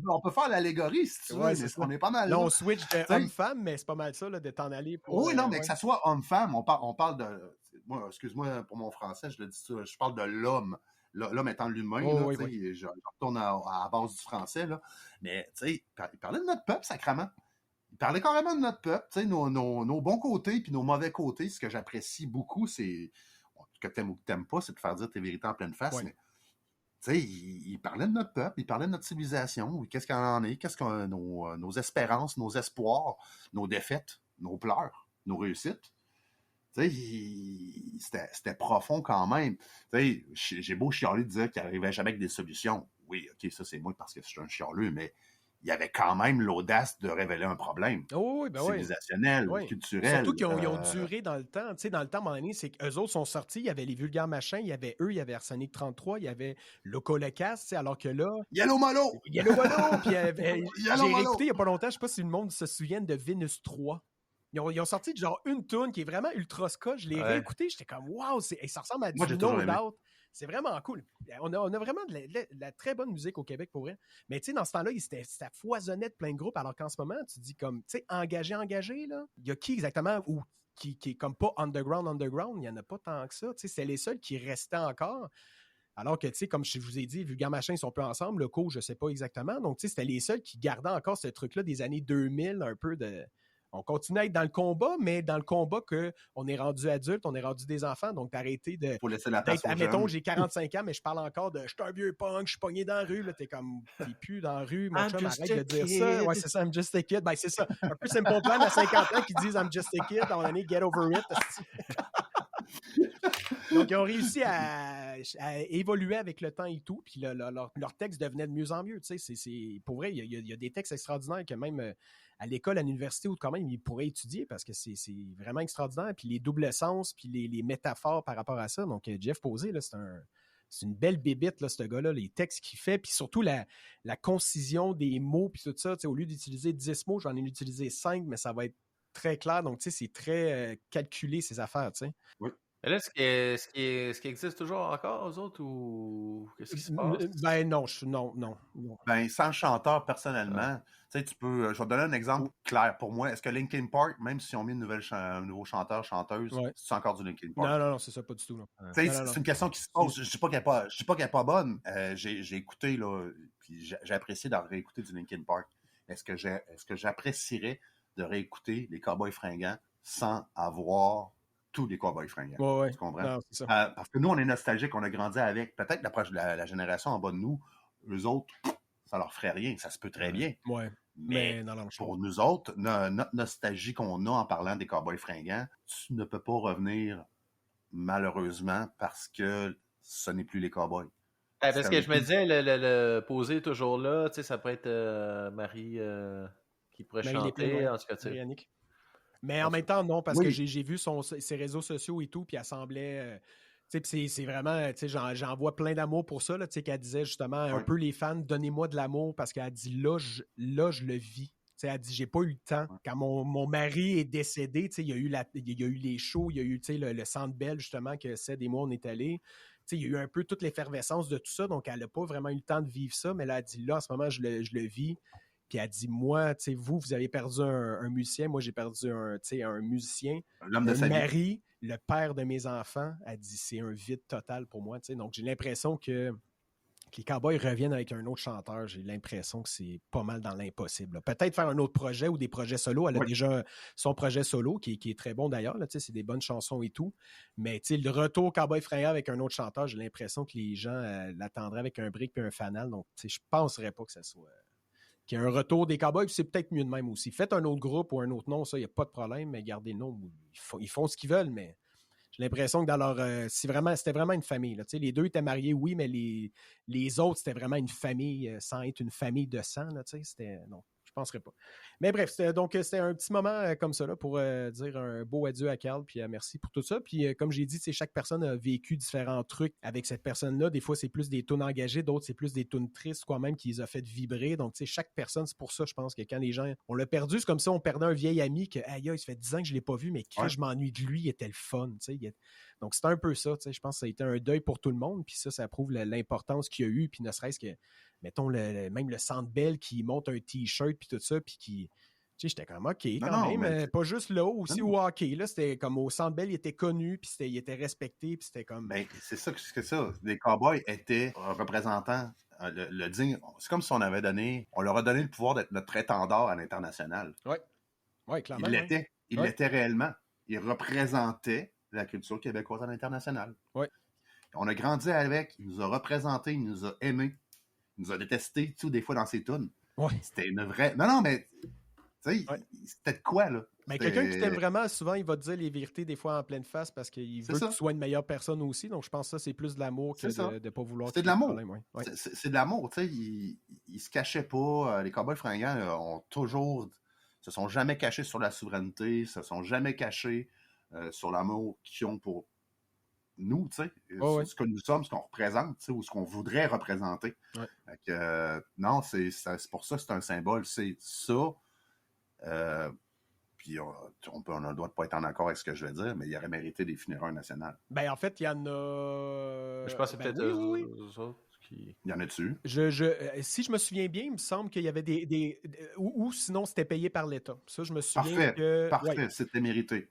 Speaker 4: On peut faire l'allégorie si tu veux, mais on est pas mal.
Speaker 1: Là, on switch de homme-femme, mais c'est pas mal ça, là, de t'en aller pour.
Speaker 4: Oui, non, mais que ça soit homme-femme, on parle de. Moi, excuse-moi pour mon français, je le dis ça, je parle de l'homme. L'homme étant l'humain, je retourne à la base du français, là. Mais, tu sais, il parlait de notre peuple, sacrément. Il parlait carrément de notre peuple, tu sais, nos bons côtés puis nos mauvais côtés. Ce que j'apprécie beaucoup, c'est, que t'aimes ou que t'aimes pas, c'est de faire dire tes vérités en pleine face, mais tu sais, il parlait de notre peuple, il parlait de notre civilisation, qu'est-ce qu'il en est, qu'est-ce que nos espérances, nos espoirs, nos défaites, nos pleurs, nos réussites. Tu sais, c'était profond quand même. Tu sais, j'ai beau chialer de dire qu'il n'arrivait jamais avec des solutions. Oui, OK, ça c'est moi parce que je suis un chialeux, mais il y avait quand même l'audace de révéler un problème civilisationnel, culturel.
Speaker 1: Surtout qu'ils ont duré dans le temps. Tu sais, dans le temps, à un moment donné, c'est qu'eux autres sont sortis, il y avait les Vulgaires Machins, il y avait eux, il y avait Arsenic 33, il y avait Loco Lecas, tu sais, alors que là...
Speaker 4: Yellow Molo!
Speaker 1: Puis j'ai réécouté il n'y a pas longtemps, je ne sais pas si le monde se souvient de Vénus 3. Ils ont sorti genre une toune qui est vraiment ultra ska. Je l'ai réécouté, j'étais comme wow, ça ressemble à du No Doubt. C'est vraiment cool. On a vraiment de la très bonne musique au Québec pour vrai. Mais tu sais, dans ce temps-là, ça foisonnait de plein de groupes, alors qu'en ce moment, tu dis comme, tu sais, engagé, là. Il y a qui exactement ou qui est comme pas underground, il n'y en a pas tant que ça. Tu sais, c'est les seuls qui restaient encore. Alors que, tu sais, comme je vous ai dit, Vulgaire Machin, ils sont peu ensemble. Le co, je ne sais pas exactement. Donc, tu sais, c'était les seuls qui gardaient encore ce truc-là des années 2000, un peu de... On continue à être dans le combat, mais dans le combat qu'on est rendu adulte, on est rendu des enfants, donc d'arrêter de...
Speaker 4: Faut laisser la place aux
Speaker 1: admettons, j'ai 45 ans, mais je parle encore de « je suis un vieux punk, je suis pogné dans la rue », là, t'es comme, t'es plus dans la rue, mon chum, arrête de dire ça. Ouais, c'est ça, I'm just a kid. Ben, c'est ça. Un peu Simple Plan à 50 ans qui disent « I'm just a kid », à un moment donné, « get over it ». Donc, ils ont réussi à évoluer avec le temps et tout, puis leur texte devenait de mieux en mieux. Tu sais, pour vrai, il y a des textes extraordinaires que même à l'école, à l'université, où quand même, ils pourraient étudier parce que c'est vraiment extraordinaire. Puis les doubles sens, puis les métaphores par rapport à ça. Donc, Jeff Posey, là, c'est une belle bébite, là, ce gars-là, les textes qu'il fait, puis surtout la concision des mots, puis tout ça. Tu sais, au lieu d'utiliser 10 mots, j'en ai utilisé 5, mais ça va être très clair. Donc, tu sais, c'est très calculé, ces affaires, tu sais.
Speaker 3: Oui. Et là, est-ce qui existe toujours encore, aux autres, ou qu'est-ce qui se passe?
Speaker 1: Ben non.
Speaker 4: Ben, sans chanteur, personnellement, tu sais, tu peux... Je vais te donner un exemple clair pour moi. Est-ce que Linkin Park, même si on met un nouveau chanteur, chanteuse, c'est encore du Linkin Park?
Speaker 1: Non, c'est ça, pas du tout.
Speaker 4: Tu sais, c'est une question qui se pose. Je dis pas qu'elle est pas bonne. J'ai écouté, là, puis j'ai apprécié de réécouter du Linkin Park. Est-ce que j'apprécierais de réécouter les Cowboys Fringants sans avoir tous les Cowboys Fringants? Tu comprends?
Speaker 1: Non, c'est ça.
Speaker 4: Parce que nous, on est nostalgiques, on a grandi avec. Peut-être la génération en bas de nous, eux autres, ça leur ferait rien. Ça se peut très bien.
Speaker 1: Ouais.
Speaker 4: Mais pour nous autres, notre nostalgie qu'on a en parlant des Cowboys Fringants, tu ne peux pas revenir, malheureusement, parce que ce n'est plus les Cowboys.
Speaker 3: Parce que je me disais, le Posey toujours là, tu sais, ça peut être Marie qui pourrait chanter, en tout cas, tu sais.
Speaker 1: Mais en même temps, non, parce que j'ai vu ses réseaux sociaux et tout, puis elle semblait... c'est vraiment... J'en vois plein d'amour pour ça, qu'elle disait justement un peu les fans, donnez-moi de l'amour, parce qu'elle dit là, je le vis. Elle dit, j'ai pas eu le temps. Quand mon mari est décédé, il y a eu les shows, il y a eu le Centre Bell, justement, que Ced et moi, on est allés. Il y a eu un peu toute l'effervescence de tout ça, donc elle n'a pas vraiment eu le temps de vivre ça, mais là, elle dit, là, en ce moment, je le vis. Puis elle dit, moi, vous avez perdu un musicien, moi, j'ai perdu un musicien.
Speaker 4: L'homme de sa vie.
Speaker 1: Mari, le père de mes enfants, elle dit, c'est un vide total pour moi. Donc, j'ai l'impression que que les Cowboys reviennent avec un autre chanteur, j'ai l'impression que c'est pas mal dans l'impossible. Là. Peut-être faire un autre projet ou des projets solo. Elle a déjà son projet solo, qui est très bon d'ailleurs. Là, c'est des bonnes chansons et tout. Mais le retour Cowboy Fringant avec un autre chanteur, j'ai l'impression que les gens l'attendraient avec un brick et un fanal. Donc, je penserais pas que ça soit... qu'il y ait un retour des Cowboys. C'est peut-être mieux de même aussi. Faites un autre groupe ou un autre nom, ça, il n'y a pas de problème. Mais gardez le nom. Ils font ce qu'ils veulent, mais... J'ai l'impression que dans leur. C'était vraiment une famille. Là. Les deux étaient mariés, oui, mais les autres, c'était vraiment une famille sans être une famille de sang. Là, non, je ne penserais pas. Mais bref, c'était un petit moment comme ça là, pour dire un beau adieu à Carl, puis merci pour tout ça. Puis comme j'ai dit, chaque personne a vécu différents trucs avec cette personne-là. Des fois, c'est plus des tunes engagées, d'autres, c'est plus des tunes tristes, quoi même, qui les a fait vibrer. Donc, chaque personne, c'est pour ça, je pense que quand les gens. On l'a perdu, c'est comme si on perdait un vieil ami que, aïe, ça fait 10 ans que je ne l'ai pas vu, mais je m'ennuie de lui, il était le fun. Donc, c'est un peu ça. Je pense que ça a été un deuil pour tout le monde. Puis ça prouve l'importance qu'il y a eu. Puis ne serait-ce que, mettons, même le Centre Bell qui monte un T-shirt, puis tout ça, puis qui. J'étais comme OK, même. Pas juste là, aussi au hockey. Là, c'était comme au Centre Bell, il était connu, puis il était respecté, puis c'était comme.
Speaker 4: Ben, c'est ça. Les Cowboys étaient représentants. Le digne. C'est comme si on leur a donné le pouvoir d'être notre étendard à l'international.
Speaker 1: Oui, clairement.
Speaker 4: Il l'était. Il l'était réellement. Il représentait la culture québécoise à l'international.
Speaker 1: Oui.
Speaker 4: On a grandi avec, il nous a représentés, il nous a aimés, il nous a détestés, tout des fois dans ses tunes.
Speaker 1: Oui.
Speaker 4: C'était une vraie. Non, mais. Tu sais, c'était de quoi, là?
Speaker 1: Mais quelqu'un qui t'aime vraiment, souvent, il va te dire les vérités des fois en pleine face parce qu'il veut que tu sois une meilleure personne aussi. Donc, je pense que ça, c'est plus de l'amour que de ne pas vouloir...
Speaker 4: C'était de l'amour. C'est de l'amour, tu sais. Ils se cachaient pas. Les Cowboys Fringants se sont jamais cachés sur la souveraineté, se sont jamais cachés sur l'amour qu'ils ont pour nous, tu sais. Ce que nous sommes, ce qu'on représente, tu sais, ou ce qu'on voudrait représenter. Non, c'est pour ça que c'est un symbole. C'est ça... puis on a le droit de ne pas être en accord avec ce que je vais dire, mais il aurait mérité des funérailles nationales.
Speaker 1: Ben en fait, il y en a...
Speaker 3: Je pense que c'est peut-être eux autres qui...
Speaker 4: Il y en a dessus.
Speaker 1: Si je me souviens bien, il me semble qu'il y avait ou sinon c'était payé par l'État. Ça, je me souviens
Speaker 4: Parfait, c'était mérité.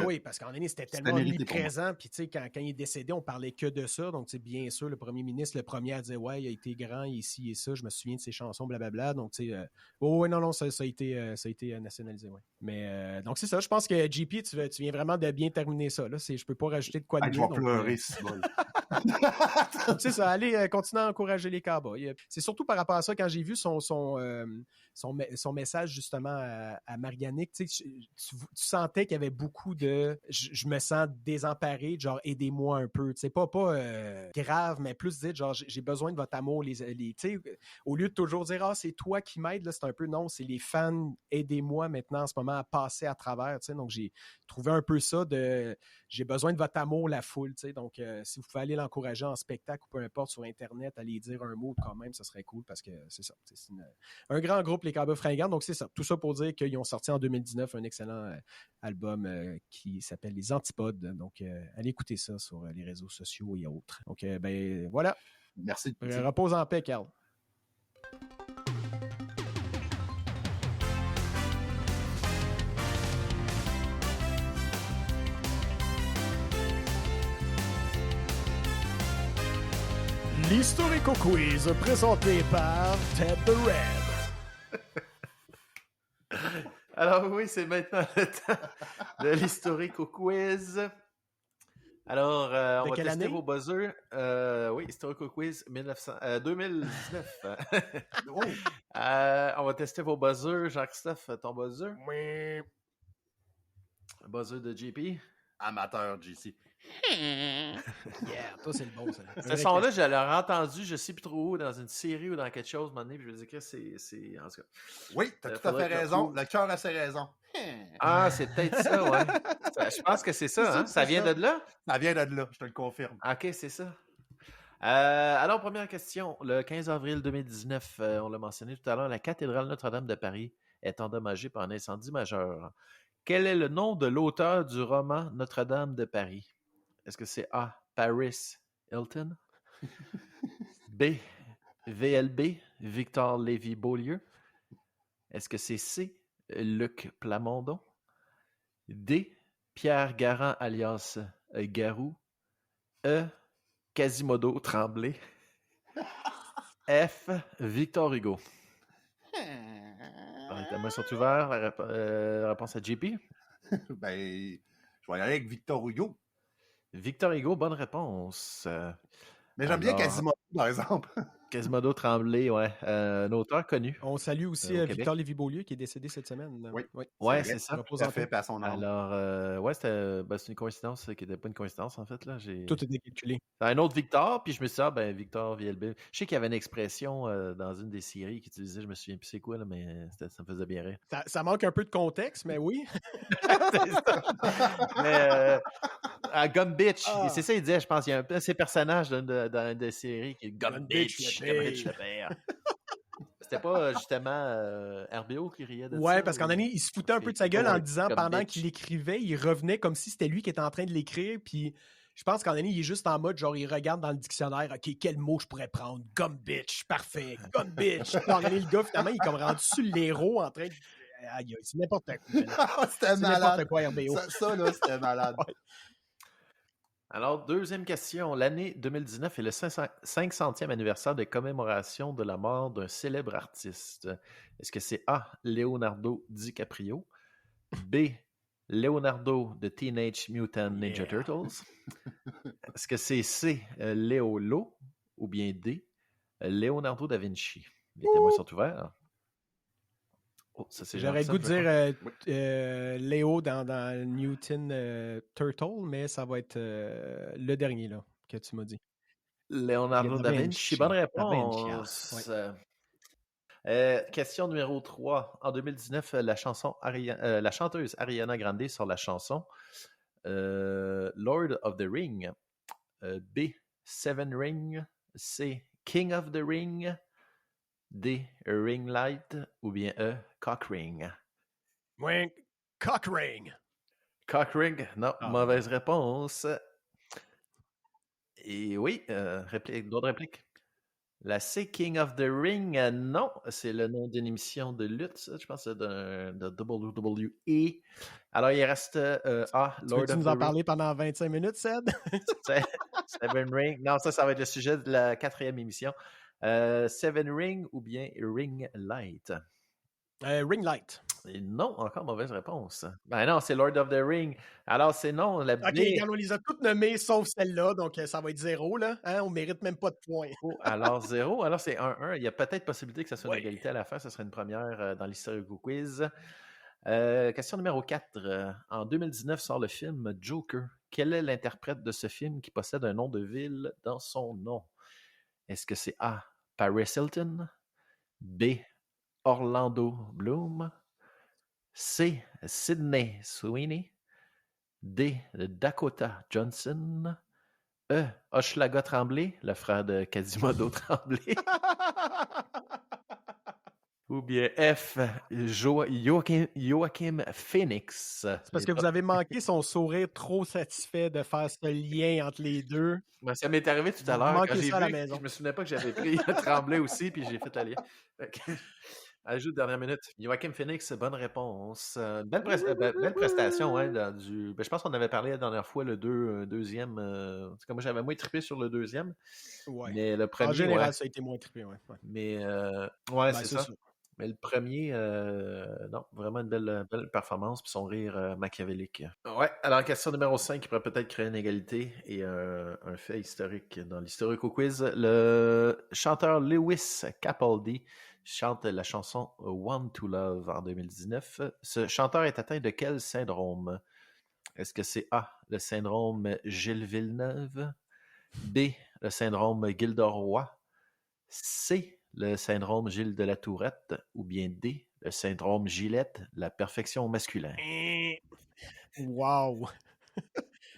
Speaker 1: Oui, parce qu'en année, c'était tellement omniprésent. Puis, tu sais, quand il est décédé, on parlait que de ça. Donc, tu sais, bien sûr, le premier ministre, le premier à dire, ouais, il a été grand, ici et ça. Je me souviens de ses chansons, blablabla. Donc, tu sais, non, ça a été nationalisé, ouais. Mais, donc, c'est ça. Je pense que JP, tu viens vraiment de bien terminer ça. Là. Je peux pas rajouter de quoi de mieux.
Speaker 4: Je vais pleurer, c'est bon.
Speaker 1: C'est ça, allez, continuez à encourager les Cowboys. C'est surtout par rapport à ça, quand j'ai vu son message justement à Marianique, tu sentais qu'il y avait beaucoup de je me sens désemparé, genre aidez-moi un peu, pas grave, mais plus dire genre j'ai besoin de votre amour, au lieu de toujours dire c'est toi qui m'aide, là, c'est un peu non, c'est les fans, aidez-moi maintenant en ce moment à passer à travers, donc j'ai trouvé un peu ça de j'ai besoin de votre amour, la foule, donc si vous pouvez aller l'encourager en spectacle ou peu importe sur Internet, aller dire un mot quand même, ça serait cool parce que c'est ça, c'est un grand groupe, les Cowboys Fringants, donc c'est ça, tout ça pour dire qu'ils ont sorti en 2019 un excellent album qui s'appelle Les Antipodes, donc allez écouter ça sur les réseaux sociaux et autres. Donc ben voilà.
Speaker 4: Merci.
Speaker 1: Repose en paix, Carl. L'Historico Quiz présenté par Ted the Red.
Speaker 3: Alors oui, c'est maintenant le temps de l'Historico Quiz. Alors, on va tester vos buzzers. Oui, Historico Quiz 2019. On va tester vos buzzers. Jean-Christophe, ton buzzer?
Speaker 1: Oui.
Speaker 3: Buzzer de JP?
Speaker 4: Amateur, JC.
Speaker 1: Yeah, toi, c'est le bon, ça.
Speaker 3: Ce son-là, je l'ai entendu, je sais plus trop où, dans une série ou dans quelque chose, un moment donné, puis je me dis que c'est... En tout cas.
Speaker 4: Oui, t'as tout à fait raison. Le cœur a ses raisons.
Speaker 3: Ah, c'est peut-être ça, ouais. Je pense que c'est ça, hein? Ça vient de là?
Speaker 4: Ça vient de là, je te le confirme.
Speaker 3: OK, c'est ça. Alors, première question. Le 15 avril 2019, on l'a mentionné tout à l'heure, la cathédrale Notre-Dame de Paris est endommagée par un incendie majeur. Quel est le nom de l'auteur du roman Notre-Dame de Paris? Est-ce que c'est A, Paris Hilton? B, VLB, Victor Lévy-Beaulieu? Est-ce que c'est C, Luc Plamondon? D, Pierre Garand alias Garou? E, Quasimodo Tremblay? F. Victor Hugo. Les mains sont ouvertes. La réponse à JP.
Speaker 4: Ben, je vais y aller avec Victor Hugo.
Speaker 3: Victor Hugo, bonne réponse.
Speaker 4: Mais j'aime bien
Speaker 3: Alors-
Speaker 4: Quasimodo, par exemple.
Speaker 3: Quasimodo Tremblay, ouais. Un auteur connu.
Speaker 1: On salue aussi
Speaker 3: Au
Speaker 1: Victor
Speaker 3: Québec.
Speaker 1: Lévy-Beaulieu qui est décédé cette semaine.
Speaker 4: Oui.
Speaker 3: Ouais,
Speaker 4: vrai.
Speaker 3: c'est ça.
Speaker 1: Repose
Speaker 4: Tout
Speaker 1: en
Speaker 4: à fait,
Speaker 1: paix.
Speaker 4: paix à son âme.
Speaker 3: Alors, ouais, c'est une coïncidence qui n'était pas une coïncidence, en fait. Là.
Speaker 1: Tout était calculé.
Speaker 3: Un autre Victor, puis je me suis dit, Victor Vielbé. Je sais qu'il y avait une expression dans une des séries qui utilisait, je me souviens plus c'est quoi, là, mais ça me faisait bien rire.
Speaker 1: Ça manque un peu de contexte, mais oui.
Speaker 3: C'est ça. Mais à Gum Bitch,
Speaker 1: Ah.
Speaker 3: c'est ça, il disait, je pense, il y a un peu ces personnages dans une des séries qui est Gum
Speaker 1: Gum
Speaker 3: Bitch,
Speaker 1: Bitch, le
Speaker 3: Gum Bitch le père. C'était pas justement RBO qui riait de ça?
Speaker 1: Ouais, parce qu'en année, il se foutait un peu de sa gueule en disant
Speaker 3: Gum
Speaker 1: pendant
Speaker 3: Bitch.
Speaker 1: qu'il écrivait, il revenait comme si c'était lui qui était en train de l'écrire, puis je pense qu'en année, il est juste en mode, genre, il regarde dans le dictionnaire, OK, quel mot je pourrais prendre? Gum bitch, parfait, gum bitch. Puis en année, le gars, finalement, il est comme rendu sur l'héros en train de... Aïe, c'est n'importe quoi. là.
Speaker 4: C'était
Speaker 1: C'est n'importe
Speaker 4: malade.
Speaker 1: quoi, RBO.
Speaker 4: Ça, là, c'était malade.
Speaker 1: Ouais.
Speaker 3: Alors, deuxième question. L'année 2019 est le 500e anniversaire de commémoration de la mort d'un célèbre artiste. Est-ce que c'est A. Leonardo DiCaprio, B. Leonardo de Teenage Mutant Ninja Turtles, est-ce que c'est C. Léo Lo ou bien D. Leonardo da Vinci? Les témoins sont ouverts. Oh, ça, c'est
Speaker 1: J'aurais le
Speaker 3: gentil,
Speaker 1: goût de dire Léo dans Newton Turtle, mais ça va être le dernier là, que tu m'as dit.
Speaker 3: Leonardo da Vinci. Bonne réponse. Question numéro 3. En 2019, la chanteuse Ariana Grande sort la chanson Lord of the Ring. B. Seven Ring. C. King of the Ring. D. Ring Light. Ou bien E. Cock Ring.
Speaker 1: Ouais, Cock Ring.
Speaker 3: Cock Ring. Non, mauvaise réponse. Et oui, d'autres répliques. La C, King of the Ring, non, c'est le nom d'une émission de lutte, ça, je pense, de WWE. Alors, il reste A, Lord of the Ring.
Speaker 1: Tu nous en parler pendant 25 minutes, Ced?
Speaker 3: Seven Ring. Non, ça va être le sujet de la 4e émission. Seven Ring ou bien Ring Light?
Speaker 1: Ring Light.
Speaker 3: Et non, encore mauvaise réponse. Ben non, c'est Lord of the Ring. Alors, c'est non. La
Speaker 1: OK, regarde, on les a toutes nommées sauf celle-là, donc ça va être 0, là. Hein? On mérite même pas de points.
Speaker 3: Alors, 0. Alors, c'est 1-1. Il y a peut-être possibilité que ça soit une égalité à la fin. Ce serait une première dans l'Historico Quiz. Question numéro 4. En 2019 sort le film Joker. Quel est l'interprète de ce film qui possède un nom de ville dans son nom? Est-ce que c'est A. Paris Hilton? B. Orlando Bloom? C. Sydney Sweeney? D. Dakota Johnson? E. Hochelaga Tremblay, le frère de Quasimodo Tremblay? Ou bien F. Joachim Phoenix?
Speaker 1: C'est parce que vous avez manqué son sourire trop satisfait de faire ce lien entre les deux.
Speaker 3: Ben, ça m'est arrivé tout à
Speaker 1: Vous
Speaker 3: l'heure.
Speaker 1: manquez
Speaker 3: Quand j'ai
Speaker 1: ça à la
Speaker 3: vu,
Speaker 1: maison.
Speaker 3: je me souvenais pas que j'avais pris Tremblay aussi, puis j'ai fait le lien. Ajout de dernière minute. Joachim Phoenix, bonne réponse. Belle prestation. Hein, je pense qu'on avait parlé la dernière fois, le deuxième. En tout cas, moi, j'avais moins trippé sur le deuxième.
Speaker 1: Ouais.
Speaker 3: Mais le premier.
Speaker 1: En général, ça a été moins trippé. Ouais.
Speaker 3: Mais, c'est ça. Mais le premier, non, vraiment une belle performance, puis son rire machiavélique. Ouais, alors question numéro 5 qui pourrait peut-être créer une égalité et un fait historique dans l'Historico Quiz. Le chanteur Lewis Capaldi chante la chanson Want to Love en 2019. Ce chanteur est atteint de quel syndrome? Est-ce que c'est A, le syndrome Gilles Villeneuve? B, le syndrome Gilderoy? C, le syndrome Gilles de la Tourette? Ou bien D, le syndrome Gillette, la perfection masculine?
Speaker 1: Wow!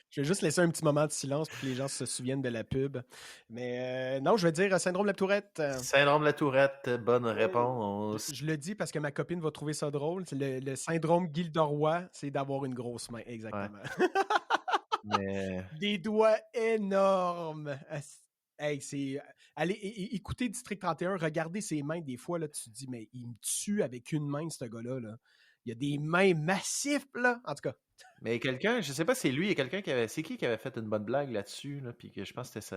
Speaker 1: Je vais juste laisser un petit moment de silence pour que les gens se souviennent de la pub. Mais non, je vais dire syndrome de la Tourette.
Speaker 3: Syndrome de la Tourette, bonne réponse.
Speaker 1: Je le dis parce que ma copine va trouver ça drôle. C'est le syndrome Gilderoy, c'est d'avoir une grosse main, exactement.
Speaker 3: Ouais. Mais...
Speaker 1: Des doigts énormes. Hey, c'est... Allez, écoutez District 31, regardez ses mains. Des fois, là, tu te dis, mais il me tue avec une main, ce gars-là. Là. Il y a des mains massives, là. En tout cas.
Speaker 3: Mais quelqu'un, je sais pas, c'est lui, il y a quelqu'un qui avait... C'est qui avait fait une bonne blague là-dessus, là, puis que je pense que c'était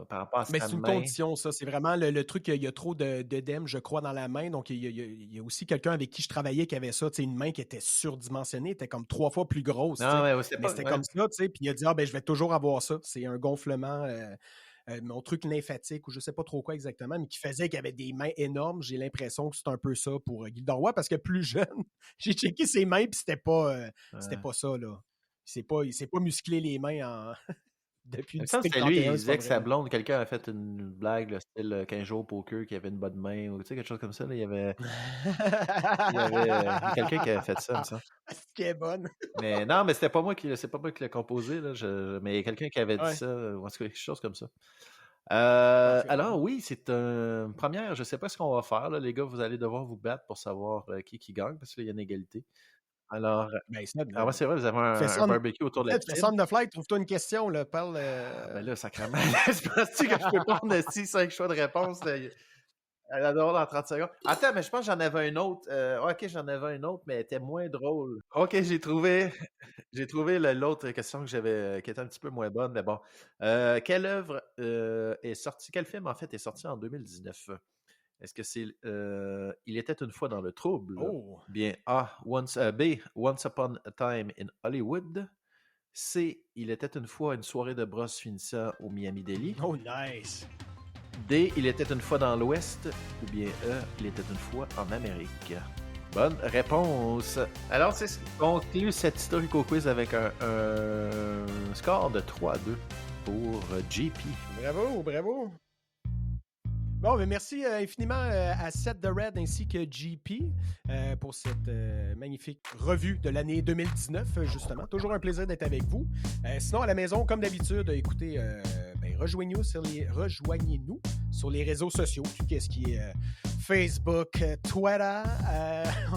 Speaker 3: par rapport à
Speaker 1: Mais
Speaker 3: sa
Speaker 1: c'est une
Speaker 3: main.
Speaker 1: condition, ça. C'est vraiment le truc, il y a trop d'œdème, je crois, dans la main. Donc, il y a aussi quelqu'un avec qui je travaillais qui avait ça, une main qui était surdimensionnée, était comme 3 fois plus grosse.
Speaker 3: Non, ouais,
Speaker 1: Mais c'était comme ça, puis il a dit, ah, ben, je vais toujours avoir ça. C'est un gonflement, mon truc lymphatique, ou je sais pas trop quoi exactement, mais qui faisait qu'il avait des mains énormes. J'ai l'impression que c'est un peu ça pour Gildan Roy, parce que plus jeune, j'ai checké ses mains, puis c'était pas ça, là. Il s'est pas musclé les mains depuis
Speaker 3: Il
Speaker 1: le
Speaker 3: me semble que
Speaker 1: District
Speaker 3: c'était lui,
Speaker 1: 31,
Speaker 3: il
Speaker 1: c'est pas
Speaker 3: disait que
Speaker 1: vrai,
Speaker 3: sa
Speaker 1: là.
Speaker 3: blonde, quelqu'un a fait une blague, là, style 15 jours au poker, qui avait une bonne main, ou tu sais, quelque chose comme ça. Là, il y avait quelqu'un qui avait fait ça, il me semble.
Speaker 1: C'est qui est bonne.
Speaker 3: Mais non, mais c'est pas moi qui l'ai composé, là, mais il y a quelqu'un qui avait dit
Speaker 1: Ouais.
Speaker 3: ça, ou en tout cas, quelque chose comme ça.
Speaker 1: Parfait.
Speaker 3: Alors oui, c'est une première, je sais pas ce qu'on va faire, là, les gars, vous allez devoir vous battre pour savoir qui gagne, parce qu'il y a une égalité. Alors,
Speaker 1: Ben, Seb,
Speaker 3: ah ouais, c'est vrai, vous avez
Speaker 1: fais
Speaker 3: un
Speaker 1: ça,
Speaker 3: barbecue autour de la
Speaker 1: Seb, fais
Speaker 3: piscine.
Speaker 1: ça on the fly, trouve-toi une question, là, parle.
Speaker 3: Ben là, sacrément, penses-tu que je peux pas prendre 5 choix de réponse? Là? Elle a dans 30 secondes. Attends, mais je pense que j'en avais un autre. Ok, j'en avais un autre, mais elle était moins drôle. Ok, j'ai trouvé l'autre question que j'avais, qui était un petit peu moins bonne, mais bon. Quelle œuvre est sortie, quel film en fait est sorti en 2019? Est-ce que c'est Il était une fois dans le trouble?
Speaker 1: Oh!
Speaker 3: Bien A. B. Once Upon a Time in Hollywood. C. Il était une fois une soirée de brosse finissant au Miami Deli.
Speaker 1: Oh, nice!
Speaker 3: D. Il était une fois dans l'Ouest. Ou bien E. Il était une fois en Amérique. Bonne réponse. Alors, c'est ce qui conclut cette Historical Quiz avec un score de 3-2 pour JP.
Speaker 1: Bravo, bravo! Bon, mais merci infiniment à Seth the Red ainsi que JP pour cette magnifique revue de l'année 2019, justement. Toujours un plaisir d'être avec vous. Sinon, à la maison, comme d'habitude, écoutez, rejoignez-nous sur les réseaux sociaux, tout ce qui est Facebook, Twitter.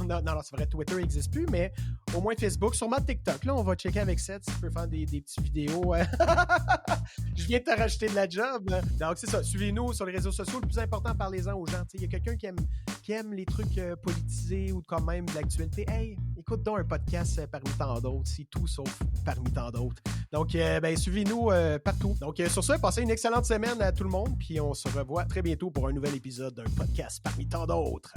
Speaker 1: Non, c'est vrai, Twitter n'existe plus, mais au moins Facebook, sûrement TikTok. Là, on va checker avec Seth si tu peux faire des petites vidéos. Je viens de te rajouter de la job. Donc, c'est ça. Suivez-nous sur les réseaux sociaux. Le plus important, parlez-en aux gens. Il y a quelqu'un qui aime les trucs politisés ou quand même de l'actualité. Hey, écoute donc un podcast parmi tant d'autres. C'est tout sauf parmi tant d'autres. Donc, suivez-nous partout. Donc, sur ce, passez une excellente semaine à tout le monde. Puis, on se revoit très bientôt pour un nouvel épisode d'un podcast parmi tant d'autres.